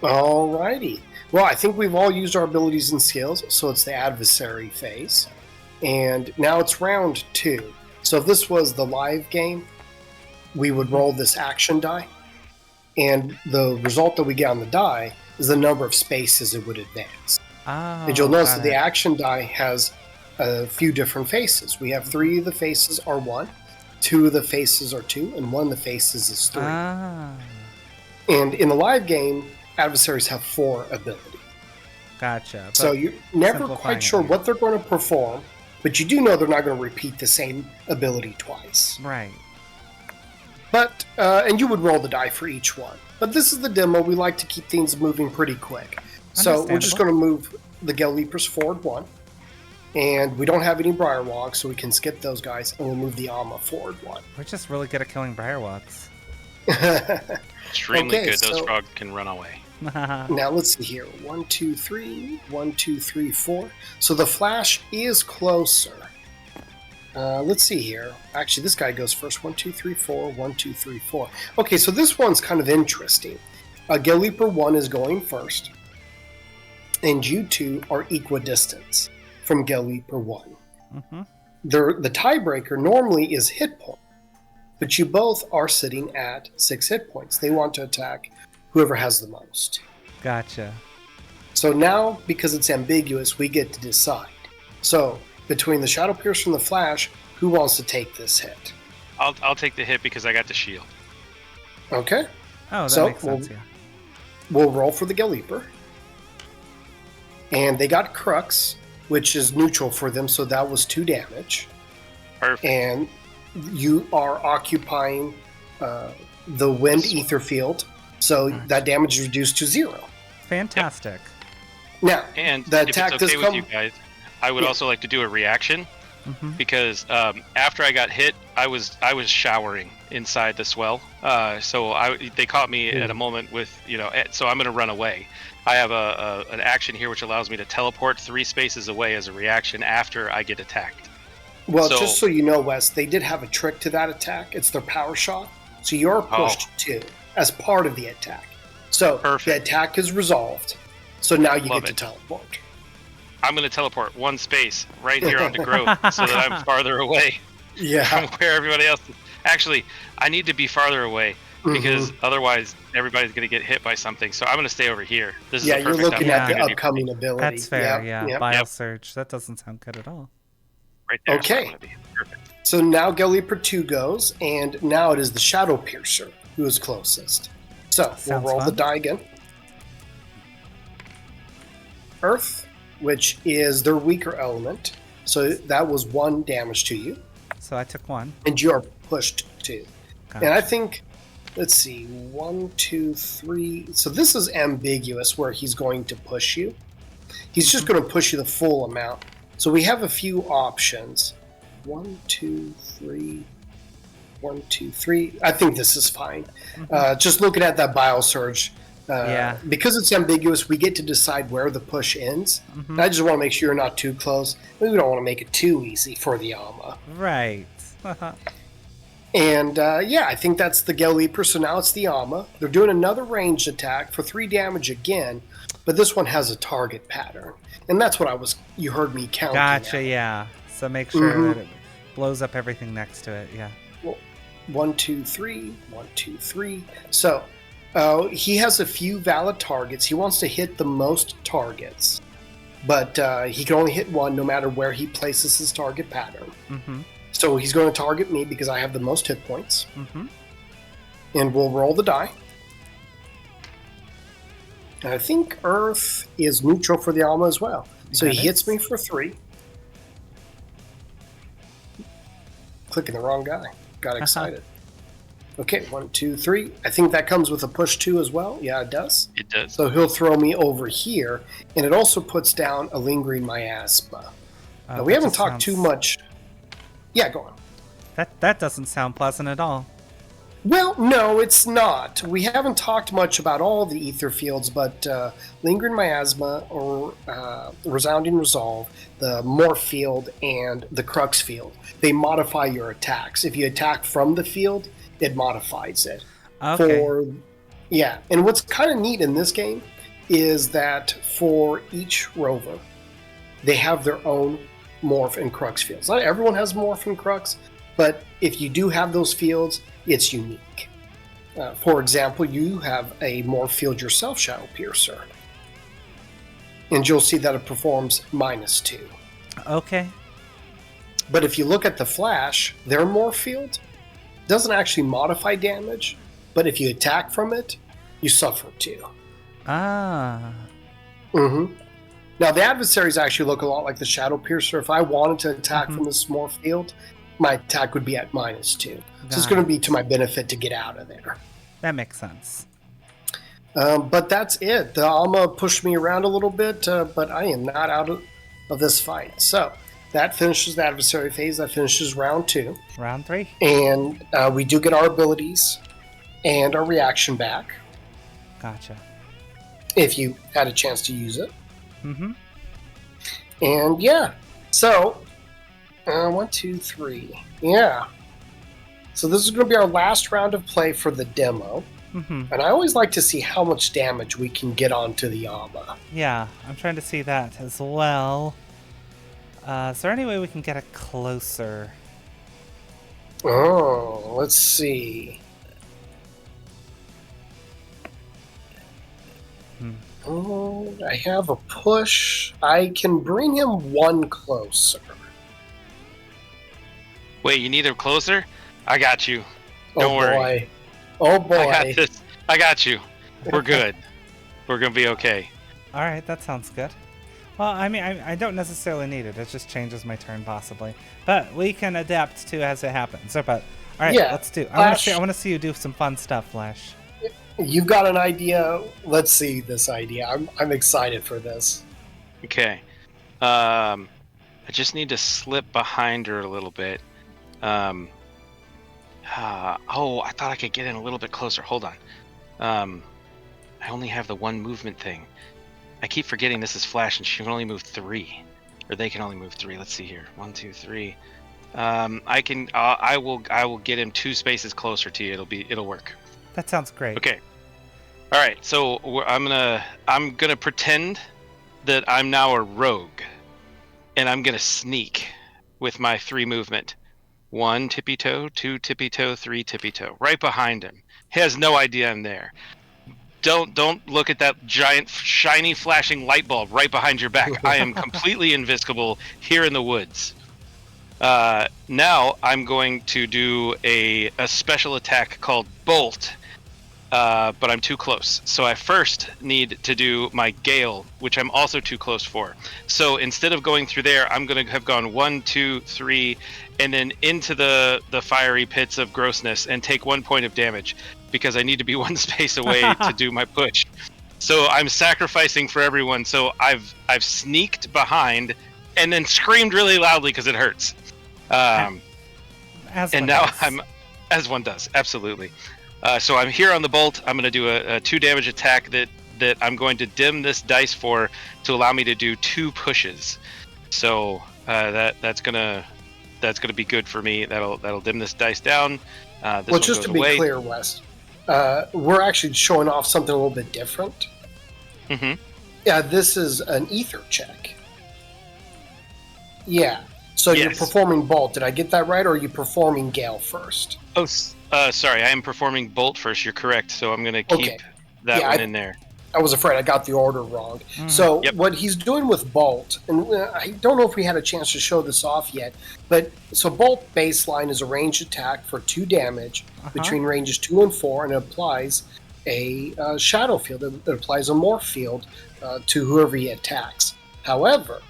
Alrighty. Well, I think we've all used our abilities and skills, so it's the Adversary phase. And now it's round 2. So if this was the live game, we would roll this action die. And the result that we get on the die is the number of spaces it would advance. And you'll notice that the action die has a few different faces. We have 3 of the faces are 1, 2 of the faces are 2, and 1 of the faces is 3. And in the live game, adversaries have 4 abilities. Gotcha. So you're never quite sure what they're going to perform, but you do know they're not going to repeat the same ability twice. Right. But, and you would roll the die for each one. But this is the demo. We like to keep things moving pretty quick. So we're just going to move the Galeapers forward 1. And we don't have any Briarwogs, so we can skip those guys, and we'll move the Amma forward 1. We're just really good at killing Briarwogs. Extremely good. Those frogs can run away. Now let's see here. 1, 2, 3. 1, 2, 3, 4. So the Flash is closer. Let's see here. Actually, this guy goes first. 1, 2, 3, 4. 1, 2, 3, 4. Okay, so this one's kind of interesting. Galeaper 1 is going first. And you 2 are equidistant from Galeaper 1. The tiebreaker normally is hit point. But you both are sitting at 6 hit points. They want to attack whoever has the most. Gotcha. So now, because it's ambiguous, we get to decide. So, between the Shadow Piercer and the Flash, who wants to take this hit? I'll take the hit because I got the shield. Okay. Oh, that makes sense, yeah. We'll roll for the Galeaper. And they got Crux. which is neutral for them, so that was 2 damage. Perfect. And you are occupying the wind ether field, so that damage is reduced to 0. Fantastic. Now, And the if attack it's okay does with come. you guys, I would also like to do a reaction Mm-hmm. because after I got hit, I was showering inside the swell. So they caught me at a moment with so I'm going to run away. I have an action here which allows me to teleport 3 spaces away as a reaction after I get attacked. Well, just so you know, Wes, they did have a trick to that attack. It's their power shot. So you're pushed 2 as part of the attack. So the attack is resolved. So now you get to teleport. I'm going to teleport 1 space right here onto Grove so that I'm farther away from where everybody else is. Actually, I need to be farther away because otherwise everybody's going to get hit by something. So I'm going to stay over here. This is a perfect you're looking at the opportunity. upcoming ability. That's fair, Bile Yep. Surge. That doesn't sound good at all. Right there. Okay. Perfect. So now Galeaper 2 goes, and now it is the Shadow Piercer who is closest. So we'll roll the die again. Earth, which is their weaker element. So that was 1 damage to you. So I took 1. And you are pushed 2. Gotcha. And I think, let's see, 1, 2, 3. So this is ambiguous where he's going to push you. He's just going to push you the full amount. So we have a few options. 1, 2, 3. 1, 2, 3. I think this is fine. Just looking at that Bile Surge. Because it's ambiguous, we get to decide where the push ends. And I just want to make sure you're not too close. We don't want to make it too easy for the Alma. Right. And I think that's the Galeaper. So now it's the Alma. They're doing another ranged attack for 3 damage again, but this one has a target pattern. And that's what you heard me counting. Gotcha, yeah. So make sure that it blows up everything next to it, yeah. Well, 1, 2, 3. 1, 2, 3. So he has a few valid targets. He wants to hit the most targets, but he can only hit 1 no matter where he places his target pattern. So he's going to target me because I have the most hit points. And we'll roll the die. And I think Earth is neutral for the Alma as well. So he hits me for 3. Clicking the wrong guy. Got excited. Okay, 1, 2, 3. I think that comes with a push 2 as well. Yeah, it does. It does. So he'll throw me over here, and it also puts down a lingering miasma. Now, we haven't talked too much. Yeah, go on. That doesn't sound pleasant at all. Well, no, it's not. We haven't talked much about all the ether fields, but lingering miasma or resounding resolve, the morph field, and the crux field, they modify your attacks. If you attack from the field, it modifies it. Okay. And what's kind of neat in this game is that for each rover, they have their own morph and crux fields. Not everyone has morph and crux, but if you do have those fields, it's unique. For example, you have a morph field yourself, Shadow Piercer, and you'll see that it performs -2. Okay. But if you look at the Flash, their morph field doesn't actually modify damage, but if you attack from it, you suffer 2. Now, the adversaries actually look a lot like the Shadow Piercer. If I wanted to attack from this morph field, my attack would be at -2. So it's going to be to my benefit to get out of there. That makes sense. But that's it. The Alma pushed me around a little bit, but I am not out of this fight. So that finishes the adversary phase. That finishes round 2. Round 3. And we do get our abilities and our reaction back. Gotcha. If you had a chance to use it. And yeah. So 1, 2, 3. Yeah. So this is going to be our last round of play for the demo. And I always like to see how much damage we can get onto the Alma. Yeah, I'm trying to see that as well. Is there any way we can get it closer? Oh, let's see. Oh, I have a push. I can bring him 1 closer. Wait, you need him closer? I got you. Don't worry. Oh boy. I got this. I got you. We're good. We're gonna be okay. All right, that sounds good. Well, I mean, I don't necessarily need it. It just changes my turn possibly, but we can adapt to as it happens. So, but all right, Yeah, let's do. Flash, I want to see you do some fun stuff, Flash. you've got an idea. Let's see this idea. I'm excited for this. Okay. I just need to slip behind her a little bit. Oh, I thought I could get in a little bit closer. Hold on. I only have the one movement thing. I keep forgetting this is Flash and she can only move 3. Or they can only move 3. Let's see here. 1, 2, 3. I will get him 2 spaces closer to you. It'll work. That sounds great. Okay. All right. So I'm gonna pretend that I'm now a rogue, and I'm gonna sneak with my 3 movement. 1 tippy toe, 2 tippy toe, 3 tippy toe, right behind him. He has no idea I'm there. Don't look at that giant shiny flashing light bulb right behind your back. I am completely invisible here in the woods. Now I'm going to do a special attack called Bolt, but I'm too close. So I first need to do my Gale, which I'm also too close for. So instead of going through there, I'm going to have gone 1, 2, 3, and then into the fiery pits of grossness and take 1 point of damage, because I need to be 1 space away to do my push. So I'm sacrificing for everyone. So I've sneaked behind and then screamed really loudly because it hurts. And now I'm, as one does, absolutely. So I'm here on the bolt. I'm going to do a 2 damage attack that I'm going to dim this dice for to allow me to do 2 pushes. So that's gonna be good for me. That'll dim this dice down. Well, just to be clear, Wes, we're actually showing off something a little bit different. Mm-hmm. Yeah, this is an ether check. Yeah. So Yes. You're performing Bolt. Did I get that right, or are you performing Gale first? Oh, sorry. I am performing Bolt first. You're correct. So I'm going to keep that one in there. I was afraid I got the order wrong. Mm-hmm. So what he's doing with Bolt, and I don't know if we had a chance to show this off yet, but so Bolt baseline is a ranged attack for 2 damage between ranges 2 and 4, and it applies a shadow field. It applies a morph field to whoever he attacks. However,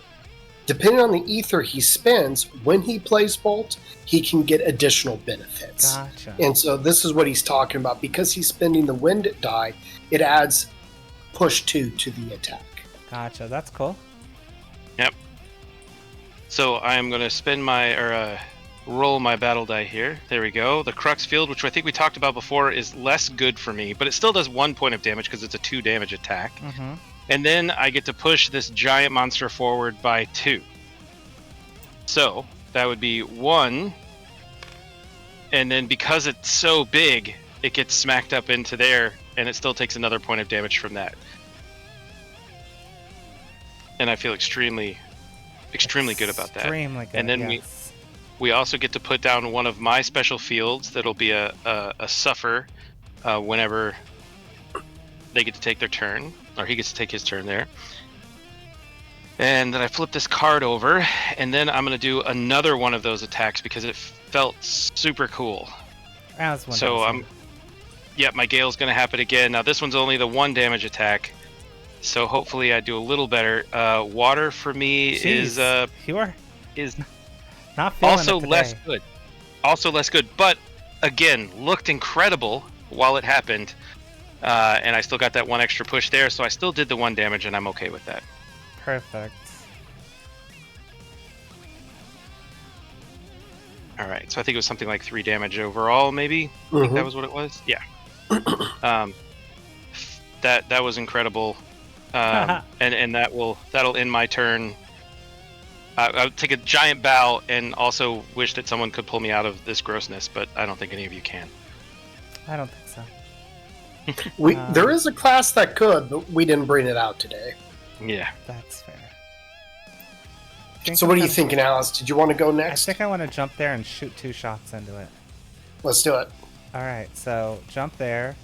depending on the ether he spends, when he plays Bolt, he can get additional benefits. Gotcha. And so this is what he's talking about. Because he's spending the wind die, it adds push 2 to the attack. Gotcha. That's cool. Yep. So I am going to spend roll my battle die here. There we go. The Crux Field, which I think we talked about before, is less good for me, but it still does 1 point of damage because it's a 2 damage attack. Mm-hmm. And then I get to push this giant monster forward by 2. So that would be 1. And then because it's so big, it gets smacked up into there, and it still takes another point of damage from that. And I feel extremely good about that. Extremely good. And then we also get to put down one of my special fields that'll be a suffer whenever they get to take their turn, or he gets to take his turn there. And then I flip this card over, and then I'm going to do another one of those attacks because it felt super cool. So my Gale's going to happen again. Now this one's only the 1 damage attack, so hopefully I do a little better. Water for me is not feeling also it today. less good. Also less good, but again, looked incredible while it happened. And I still got that 1 extra push there, so I still did the 1 damage, and I'm okay with that. Perfect. All right, so I think it was something like 3 damage overall, maybe. I think that was what it was. Yeah. That was incredible, and that'll end my turn. I'll take a giant bow and also wish that someone could pull me out of this grossness, but I don't think any of you can. I don't think so. There is a class that could, but we didn't bring it out today. Yeah. That's fair. So what are you thinking, Alice? Did you want to go next? I think I want to jump there and shoot 2 shots into it. Let's do it. Alright, so jump there,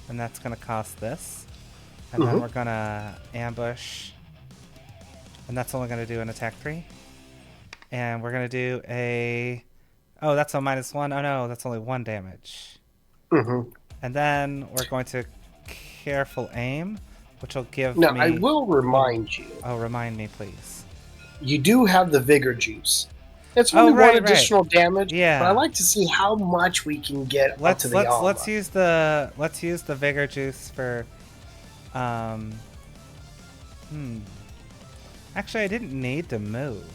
and that's going to cost this. And then we're going to ambush, and that's only going to do an attack 3. And we're going to do a... Oh, that's a -1. Oh no, that's only 1 damage. And then we're going to careful aim which will give Now, me... I will remind you. Oh, remind me, please. You do have the Vigor Juice. It's only one additional damage, yeah. but I like to see how much we can get up to the Alma. Let's use the Vigor Juice for... Actually, I didn't need to move.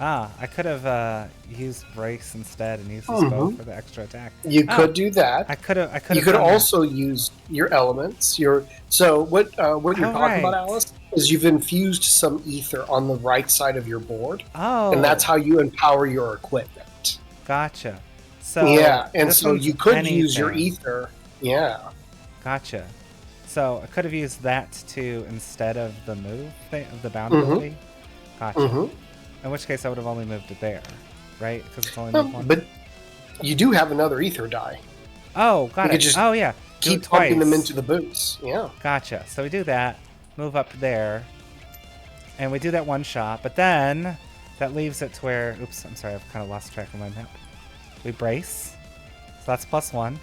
I could have used Brace instead and used this bow for the extra attack. You could do that. I could have. You could also use your elements. So what you're talking about, Alice, is you've infused some ether on the right side of your board. Oh. And that's how you empower your equipment. Gotcha. So yeah, and so you could use your ether. Yeah. Gotcha. So I could have used that too instead of the move thing, of the bound ability. Gotcha. In which case I would have only moved it there, right? Because it's only moved one. But you do have another ether die. Oh, got it. Oh, yeah. Keep pumping them into the boots. Yeah. Gotcha. So we do that, move up there, and we do that one shot. But then that leaves it to where... Oops, I'm sorry. I've kind of lost track of my map. We brace. So that's +1.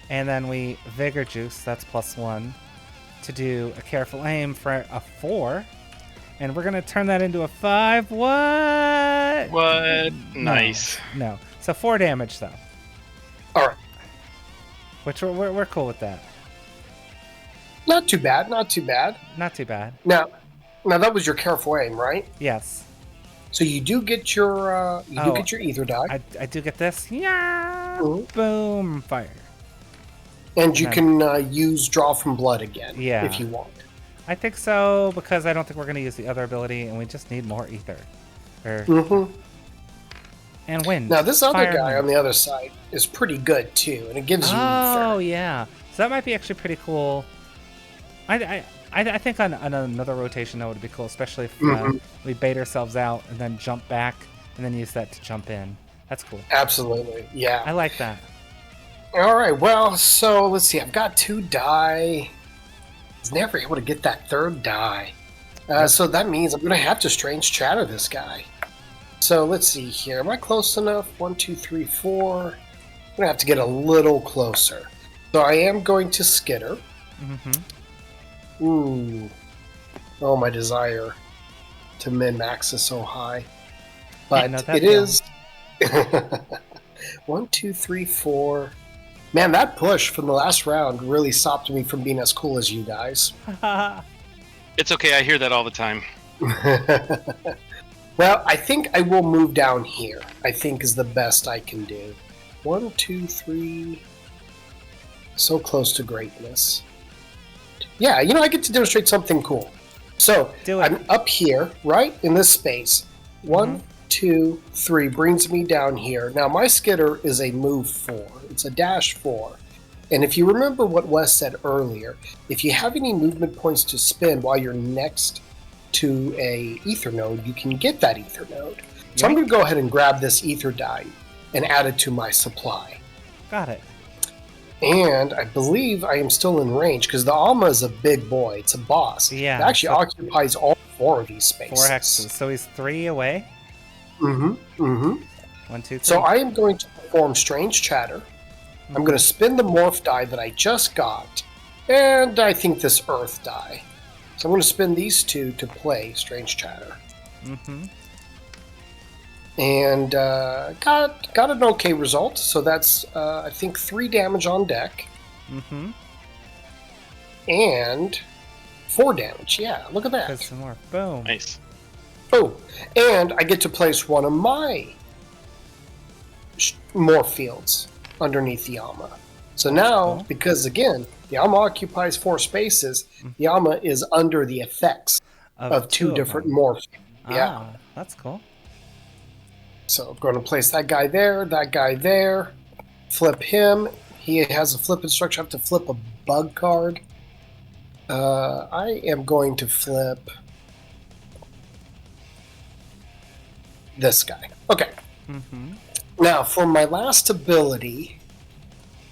And then we Vigor Juice. That's +1. To do a careful aim for a 4. And we're going to turn that into a 5. What? What? Nice. No. So 4 damage, though. All right. Which we're cool with that. Not too bad. Not too bad. Not too bad. Now that was your careful aim, right? Yes. So you do get your get your ether die. I do get this. Yeah. Boom. Fire. And you can use Draw from Blood again if you want. I think so, because I don't think we're going to use the other ability, and we just need more ether. And wind. Now, this other guy on the other side is pretty good, too, and it gives you ether. Oh, yeah. So that might be actually pretty cool. I think on another rotation that would be cool, especially if we bait ourselves out and then jump back and then use that to jump in. That's cool. Absolutely, yeah. I like that. All right, well, so let's see. I've got 2 die. I was never able to get that 3rd die. So that means I'm going to have to Strange Chatter this guy. So let's see here. Am I close enough? 1, 2, 3, 4. I'm going to have to get a little closer. So I am going to Skitter. Ooh. Oh, my desire to min-max is so high. But it is... 1, 2, 3, 4... Man, that push from the last round really stopped me from being as cool as you guys. It's okay, I hear that all the time. Well, I think I will move down here. I think is the best I can do. 1, 2, 3. So close to greatness. Yeah, I get to demonstrate something cool. So, I'm up here, right, in this space. 1, 2, 3 brings me down here. Now, my skitter is a move 4. It's a dash 4. And if you remember what Wes said earlier, if you have any movement points to spend while you're next to a ether node, you can get that ether node. So I'm going to go ahead and grab this ether die and add it to my supply. Got it. And I believe I am still in range because the Alma is a big boy. It's a boss. Yeah. It actually occupies all 4 of these spaces. 4 hexes. So he's 3 away? 1, 2, 3. So I am going to perform Strange Chatter. I'm going to spin the Morph die that I just got. And I think this Earth die. So I'm going to spin these 2 to play Strange Chatter. And got an okay result. So that's, I think, 3 damage on deck. And 4 damage. Yeah, look at that. Some more. Boom. Nice. Oh, and I get to place one of my morph fields underneath the Alma. So now, because again, the Alma occupies 4 spaces, the Alma is under the effects of 2 different morphs. Yeah. That's cool. So I'm going to place that guy there, flip him. He has a flip instruction. I have to flip a bug card. I am going to flip this guy. Okay. Now, for my last ability,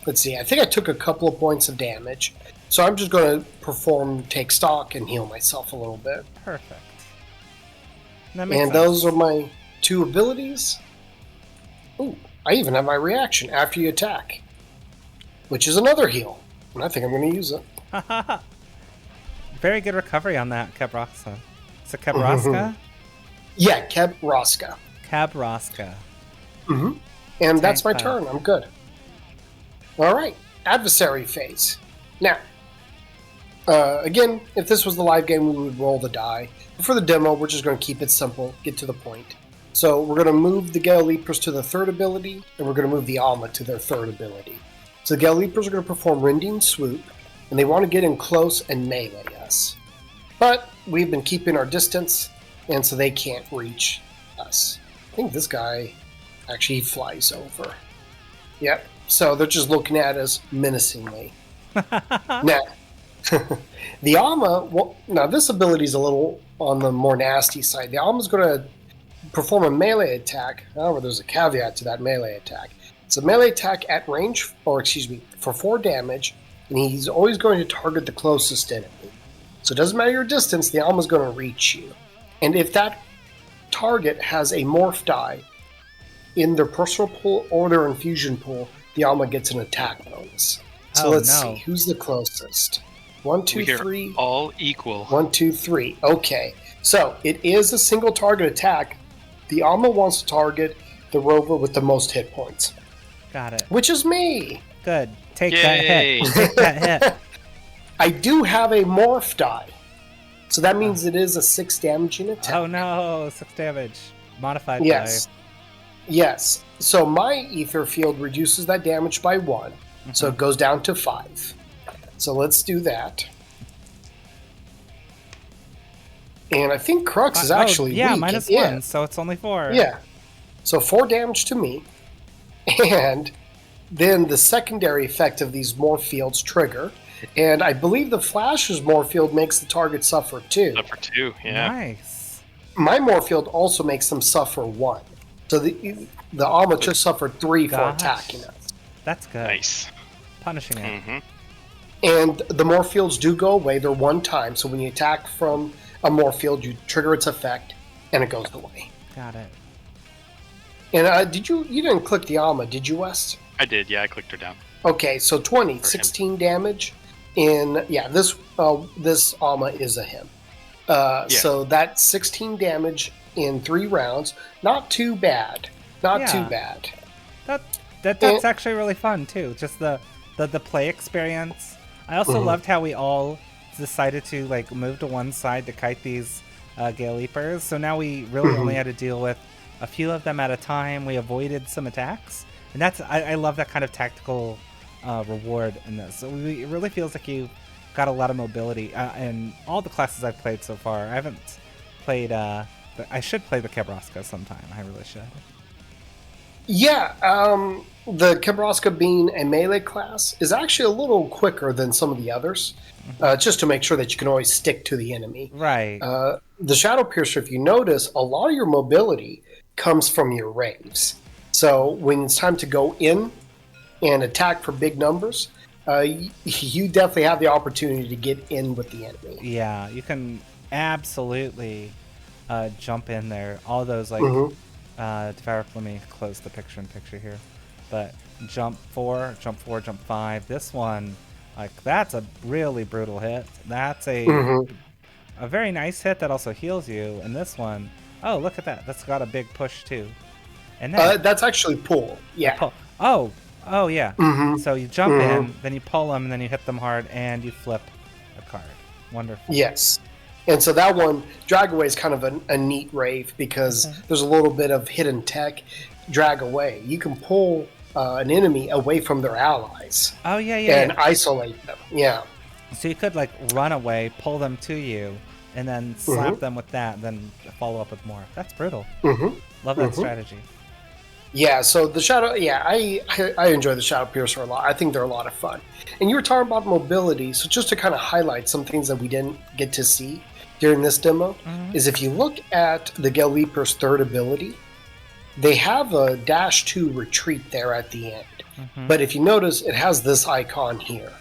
let's see, I think I took a couple of points of damage, so I'm just going to perform Take Stock and heal myself a little bit. Perfect. And those are my 2 abilities. Ooh, I even have my reaction after you attack, which is another heal, and I think I'm going to use it. very good recovery on that Kabrowska. Is it Kabrowska? Yeah, Kabrowska. Kabrowska. And that's my Tank turn. I'm good. All right, adversary phase. Now, again, if this was the live game, we would roll the die. But for the demo, we're just going to keep it simple, get to the point. So we're going to move the Gale Leapers to the third ability, and we're going to move the Alma to their third ability. So the Gale Leapers are going to perform Rending Swoop, and they want to get in close and melee us. But we've been keeping our distance, and so they can't reach us. I think this guy actually flies over. Yep. So they're just looking at us menacingly. Now, the Alma, well, now this ability is a little on the more nasty side. The Alma's going to perform a melee attack. However, there's a caveat to that melee attack. It's a melee attack at range, or excuse me, for 4 damage, and he's always going to target the closest enemy. So it doesn't matter your distance, the Alma's going to reach you. And if that target has a morph die in their personal pool or their infusion pool, the Alma gets an attack bonus. So let's see, who's the closest? 1, 2, 3. All equal. 1, 2, 3. Okay. So it is a single target attack. The Alma wants to target the rover with the most hit points. Got it. Which is me. Good. Take that hit. Take that hit. I do have a morph die. So that means it is a 6 damaging attack. Oh no, 6 damage. Modified Yes. Yes. So my ether field reduces that damage by 1. So it goes down to 5. So let's do that. And I think Crux is actually weak. minus 1, so it's only 4. Yeah. So 4 damage to me. And then the secondary effect of these morph fields trigger. And I believe the Flash's morph field makes the target suffer 2. Suffer 2, yeah. Nice. My morph field also makes them suffer 1. So the Alma just suffered 3 for attacking us. That's good. Nice. Punishing it. And the morph fields do go away. They're one time. So when you attack from a morph field, you trigger its effect, and it goes away. Got it. And you didn't click the Alma, did you, Wes? I did, yeah. I clicked her down. Okay, so 20, 16 damage. This Alma is a him. So that's 16 damage in 3 rounds. Not too bad. Too bad. That's actually really fun too. Just the play experience. I also loved how we all decided to move to one side to kite these Gale Leapers. So now we really only had to deal with a few of them at a time. We avoided some attacks, and I love that kind of tactical reward in this. So it really feels like you got a lot of mobility in all the classes I've played so far. I haven't played. I should play the Kabrowska sometime. I really should. Yeah, the Kabrowska being a melee class is actually a little quicker than some of the others, just to make sure that you can always stick to the enemy. Right. The Shadow Piercer, if you notice, a lot of your mobility comes from your raves. So when it's time to go in and attack for big numbers, you definitely have the opportunity to get in with the enemy. Yeah, you can absolutely jump in there. All those let me close the picture here. But jump 4, jump 5. This one, that's a really brutal hit. That's a very nice hit that also heals you. And this one, oh, look at that. That's got a big push too. And then, that's actually pull. Yeah. Pull. Oh yeah. So you jump in, then you pull them, and then you hit them hard, and you flip a card. Wonderful. Yes. And so that one, Drag Away is kind of a neat rave because there's a little bit of hidden tech. Drag Away. You can pull an enemy away from their allies. Oh, yeah. And isolate them. Yeah. So you could run away, pull them to you, and then slap them with that, then follow up with more. That's brutal. Love that strategy. Yeah, so the Shadow, I enjoy the Shadow Piercer a lot. I think they're a lot of fun. And you were talking about mobility, so just to kind of highlight some things that we didn't get to see during this demo, is if you look at the Gale Leaper's third ability, they have a -2 retreat there at the end. But if you notice, it has this icon here.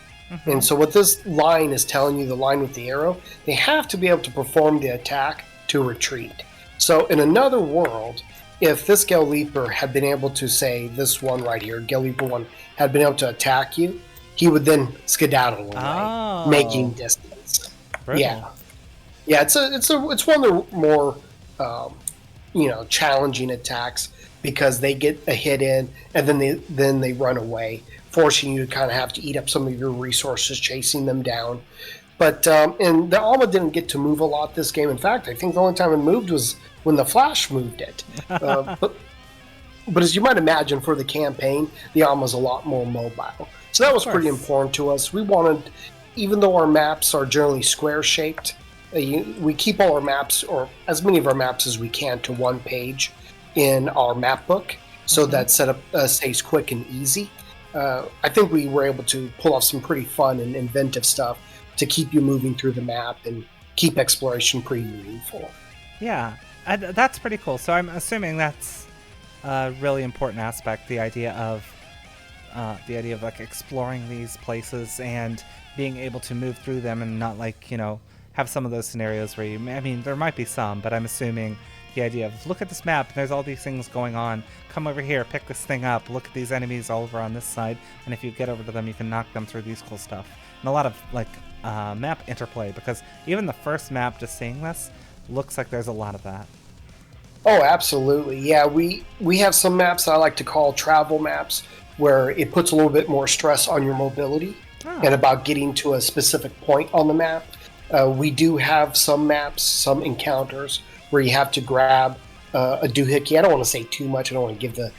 And so what this line is telling you, the line with the arrow, they have to be able to perform the attack to retreat. So in another world, if this Gale Leaper had been able to say, this one right here, Gale Leaper 1, had been able to attack you, he would then skedaddle away, making distance. Yeah, yeah. It's one of the more challenging attacks because they get a hit in and then they run away, forcing you to kind of have to eat up some of your resources chasing them down. But and the Alma didn't get to move a lot this game. In fact, I think the only time it moved was when the Flash moved it. But as you might imagine, for the campaign, the Alma's a lot more mobile. So that was pretty important to us. We wanted, even though our maps are generally square-shaped, we keep all our maps, or as many of our maps as we can, to one page in our map book, so that setup stays quick and easy. I think we were able to pull off some pretty fun and inventive stuff to keep you moving through the map and keep exploration pretty meaningful. Yeah, that's pretty cool. So I'm assuming that's a really important aspect, the idea of like exploring these places and being able to move through them and not have some of those scenarios where there might be some, but I'm assuming the idea of look at this map and there's all these things going on, come over here, pick this thing up, look at these enemies all over on this side, and if you get over to them you can knock them through these cool stuff. And a lot of map interplay, because even the first map, just seeing this, looks like there's a lot of that. Oh, absolutely. Yeah, we have some maps I like to call travel maps, where it puts a little bit more stress on your mobility and about getting to a specific point on the map. We do have some maps, some encounters, where you have to grab a doohickey. I don't want to say too much. I don't want to give it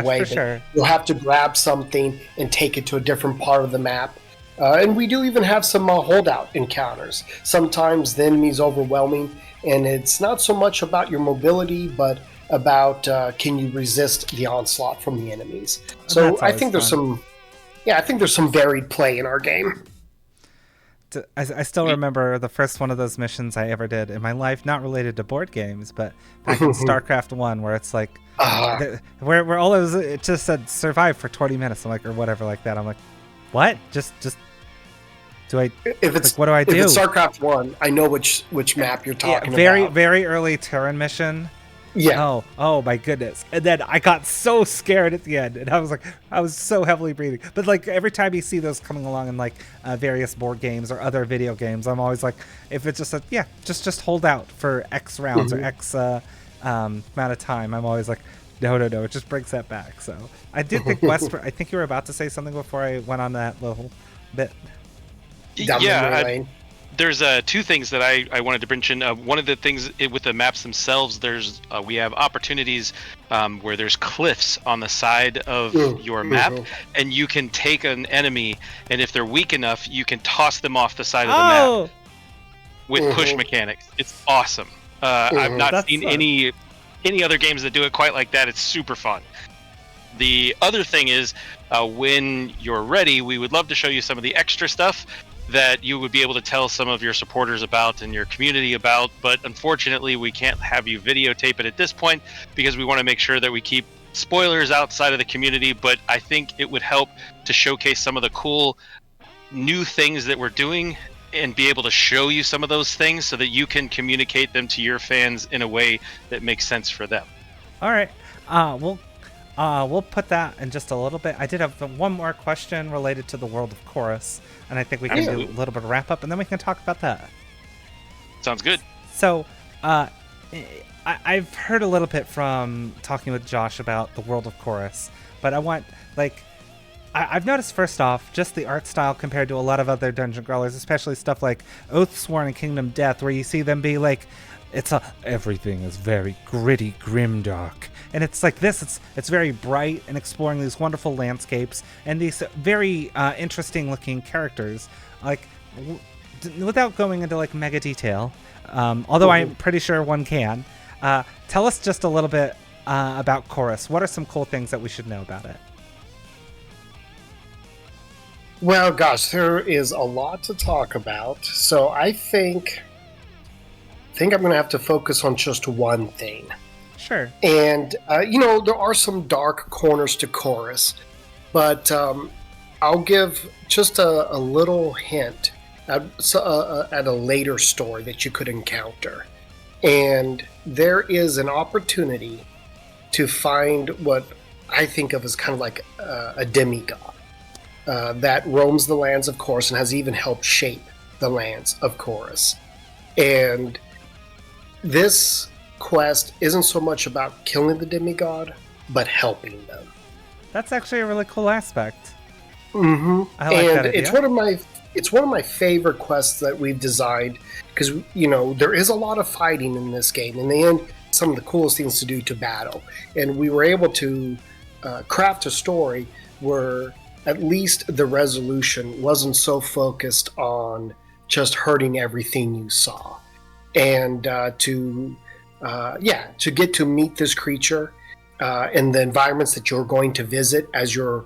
away. But sure. You'll have to grab something and take it to a different part of the map. And we do even have some holdout encounters. Sometimes the enemy's overwhelming, and it's not so much about your mobility, but about can you resist the onslaught from the enemies. So I think there's some varied play in our game. I still remember the first one of those missions I ever did in my life, not related to board games, but back in StarCraft 1, where it's like, where all it just said survive for 20 minutes, I'm like, or whatever like that. I'm like, what? Just do I? If it's what do I do? If it's StarCraft 1, I know which map you're talking about. Very early Terran mission. Yeah. Oh my goodness. And then I got so scared at the end, and I was so heavily breathing. But every time you see those coming along in various board games or other video games, I'm always like, if it's just hold out for X rounds or X amount of time, I'm always like, no, it just brings that back. So I did think Westbrook, I think you were about to say something before I went on that little bit. There's two things that I wanted to mention. One of the things with the maps themselves, we have opportunities where there's cliffs on the side of your map, and you can take an enemy, and if they're weak enough, you can toss them off the side of the map with push mechanics. It's awesome. I've not seen any other games that do it quite like that. It's super fun. The other thing is, when you're ready, we would love to show you some of the extra stuff that you would be able to tell some of your supporters about and your community about, but unfortunately we can't have you videotape it at this point because we want to make sure that we keep spoilers outside of the community. But I think it would help to showcase some of the cool new things that we're doing and be able to show you some of those things so that you can communicate them to your fans in a way that makes sense for them. All right. We'll put that in just a little bit. I did have one more question related to the world of Chorus, and I think we can do a little bit of wrap up, and then we can talk about that. Sounds good. So, I've heard a little bit from talking with Josh about the world of Chorus, but I want, I've noticed first off, just the art style compared to a lot of other dungeon crawlers, especially stuff like Oathsworn and Kingdom Death, where you see them be everything is very gritty, grimdark. And it's like this, it's very bright and exploring these wonderful landscapes and these very interesting looking characters. Without going into mega detail, although I'm pretty sure one can, tell us just a little bit about Chorus. What are some cool things that we should know about it? Well, gosh, there is a lot to talk about. So I think I'm going to have to focus on just one thing. Sure. And, there are some dark corners to Chorus, but I'll give just a little hint at a later story that you could encounter. And there is an opportunity to find what I think of as kind of like a demigod that roams the lands of Chorus and has even helped shape the lands of Chorus. And this quest isn't so much about killing the demigod, but helping them. That's actually a really cool aspect. Mm-hmm. I like that idea. It's one of my favorite quests that we've designed, because there is a lot of fighting in this game. In the end, some of the coolest things to do to battle, and we were able to craft a story where at least the resolution wasn't so focused on just hurting everything you saw, and to get to meet this creature and the environments that you're going to visit as you're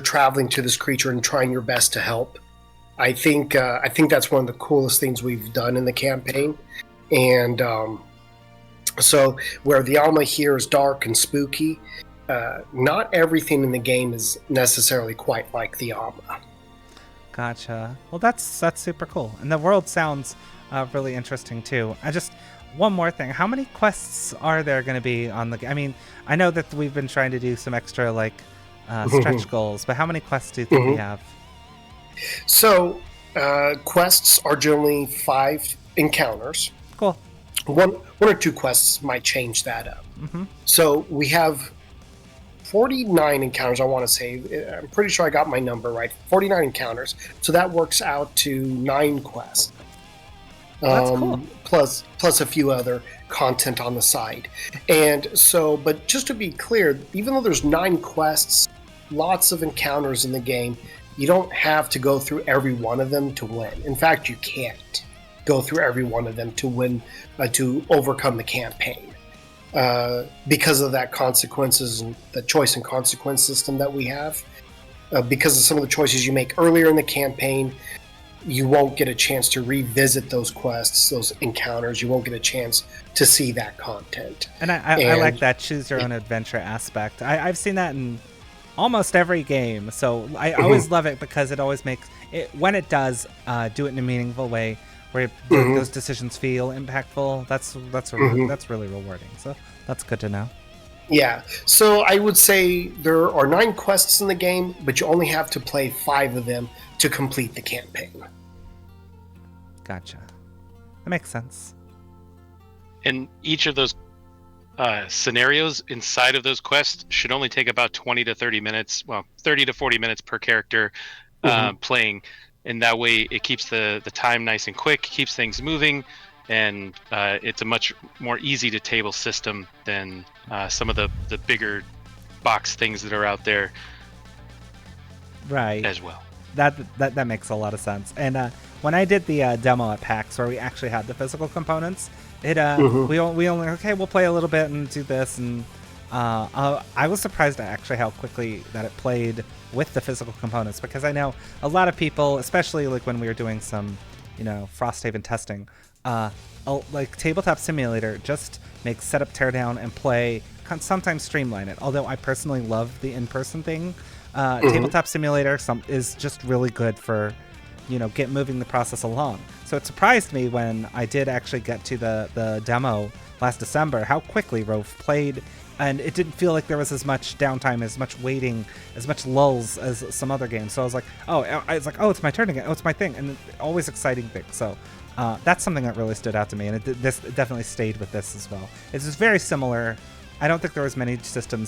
traveling to this creature and trying your best to help. I think that's one of the coolest things we've done in the campaign. And so where the Alma here is dark and spooky, not everything in the game is necessarily quite like the Alma. Gotcha. Well, that's super cool, and the world sounds really interesting too. One more thing. How many quests are there going to be on the? I mean, I know that we've been trying to do some extra stretch goals, but how many quests do you think we have? So, quests are generally 5 encounters. Cool. One or two quests might change that up. Mm-hmm. So we have 49 encounters, I want to say. I'm pretty sure I got my number right. 49 encounters. So that works out to 9 quests. That's cool. Plus a few other content on the side. And so, but just to be clear, even though there's 9 quests, lots of encounters in the game, you don't have to go through every one of them to win. In fact, you can't go through every one of them to win, to overcome the campaign. Because of that consequences and the choice and consequence system that we have. Because of some of the choices you make earlier in the campaign, you won't get a chance to revisit those quests, those encounters. You won't get a chance to see that content. And I like that choose your own adventure aspect. I've seen that in almost every game. So I always love it because it always makes it, when it does do it in a meaningful way, where those decisions feel impactful. That's really rewarding. So that's good to know. Yeah. So I would say there are 9 quests in the game, but you only have to play 5 of them to complete the campaign. Gotcha. That makes sense. And each of those scenarios inside of those quests should only take about 20 to 30 minutes. Well, 30 to 40 minutes per character playing. And that way it keeps the time nice and quick, keeps things moving, and it's a much more easy to table system than some of the bigger box things that are out there. Right. As well. That makes a lot of sense. And when I did the demo at PAX, where we actually had the physical components, we only we'll play a little bit and do this, and I was surprised at actually how quickly that it played with the physical components, because I know a lot of people, especially like when we were doing some Frosthaven testing, like Tabletop Simulator just makes setup, teardown, and play, sometimes streamline it. Although I personally love the in-person thing, Tabletop Simulator is just really good for get moving the process along. So it surprised me when I did actually get to the demo last December how quickly Rove played, and it didn't feel like there was as much downtime, as much waiting, as much lulls as some other games. So I was like, it's my turn again. Oh, it's my thing, and always exciting thing. So that's something that really stood out to me, and it definitely stayed with this as well. It's just very similar. I don't think there was many system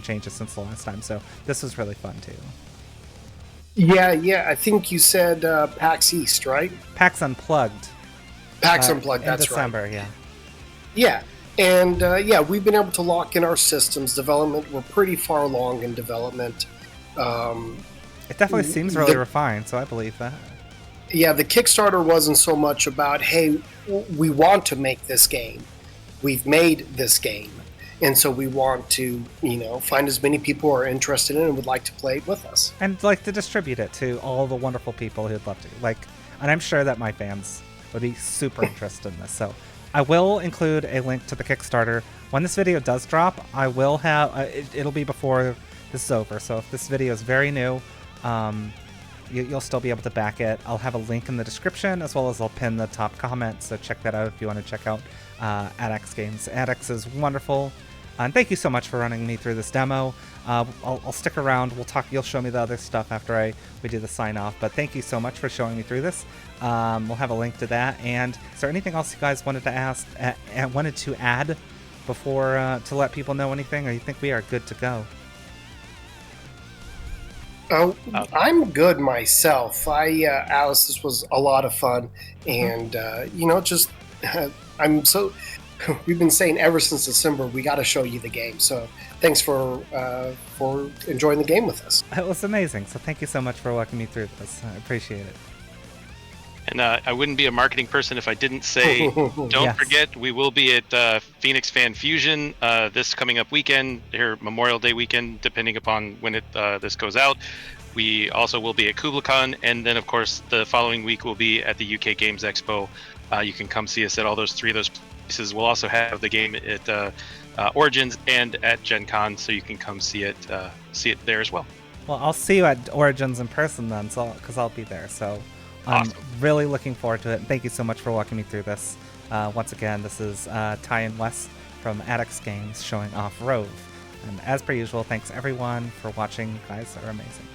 changes since the last time, so this was really fun too. Yeah. I think you said PAX East, right? PAX Unplugged. PAX Unplugged, that's December, right. Yeah. Yeah. And we've been able to lock in our systems development. We're pretty far along in development. It definitely seems really refined, so I believe that. Yeah, the Kickstarter wasn't so much about, hey, we want to make this game. We've made this game. And so we want to, find as many people who are interested in it and would like to play it with us. And like to distribute it to all the wonderful people who'd love to. And I'm sure that my fans would be super interested in this. So I will include a link to the Kickstarter. When this video does drop, I will have, it'll be before this is over. So if this video is very new, you'll still be able to back it. I'll have a link in the description, as well as I'll pin the top comment. So check that out if you want to check out Addax games. Addax is wonderful. And thank you so much for running me through this demo. I'll stick around. We'll talk. You'll show me the other stuff after we do the sign off. But thank you so much for showing me through this. We'll have a link to that. And is there anything else you guys wanted to ask, wanted to add before to let people know anything, or you think we are good to go? I'm good myself. Alice, this was a lot of fun, and just I'm so. We've been saying ever since December we got to show you the game. So thanks for enjoying the game with us. It was amazing. So thank you so much for walking me through this. I appreciate it. And I wouldn't be a marketing person if I didn't say, don't forget, we will be at Phoenix Fan Fusion this coming up weekend, here Memorial Day weekend, depending upon when this goes out. We also will be at KublaCon, and then, of course, the following week we'll be at the UK Games Expo. You can come see us at all three of those places. We'll also have the game at Origins and at Gen Con, so you can come see it there as well. Well, I'll see you at Origins in person then, because I'll be there. So I'm really looking forward to it. And thank you so much for walking me through this. Once again, this is Ty and Wes from Addax Games showing off Rove. And as per usual, thanks everyone for watching. You guys are amazing.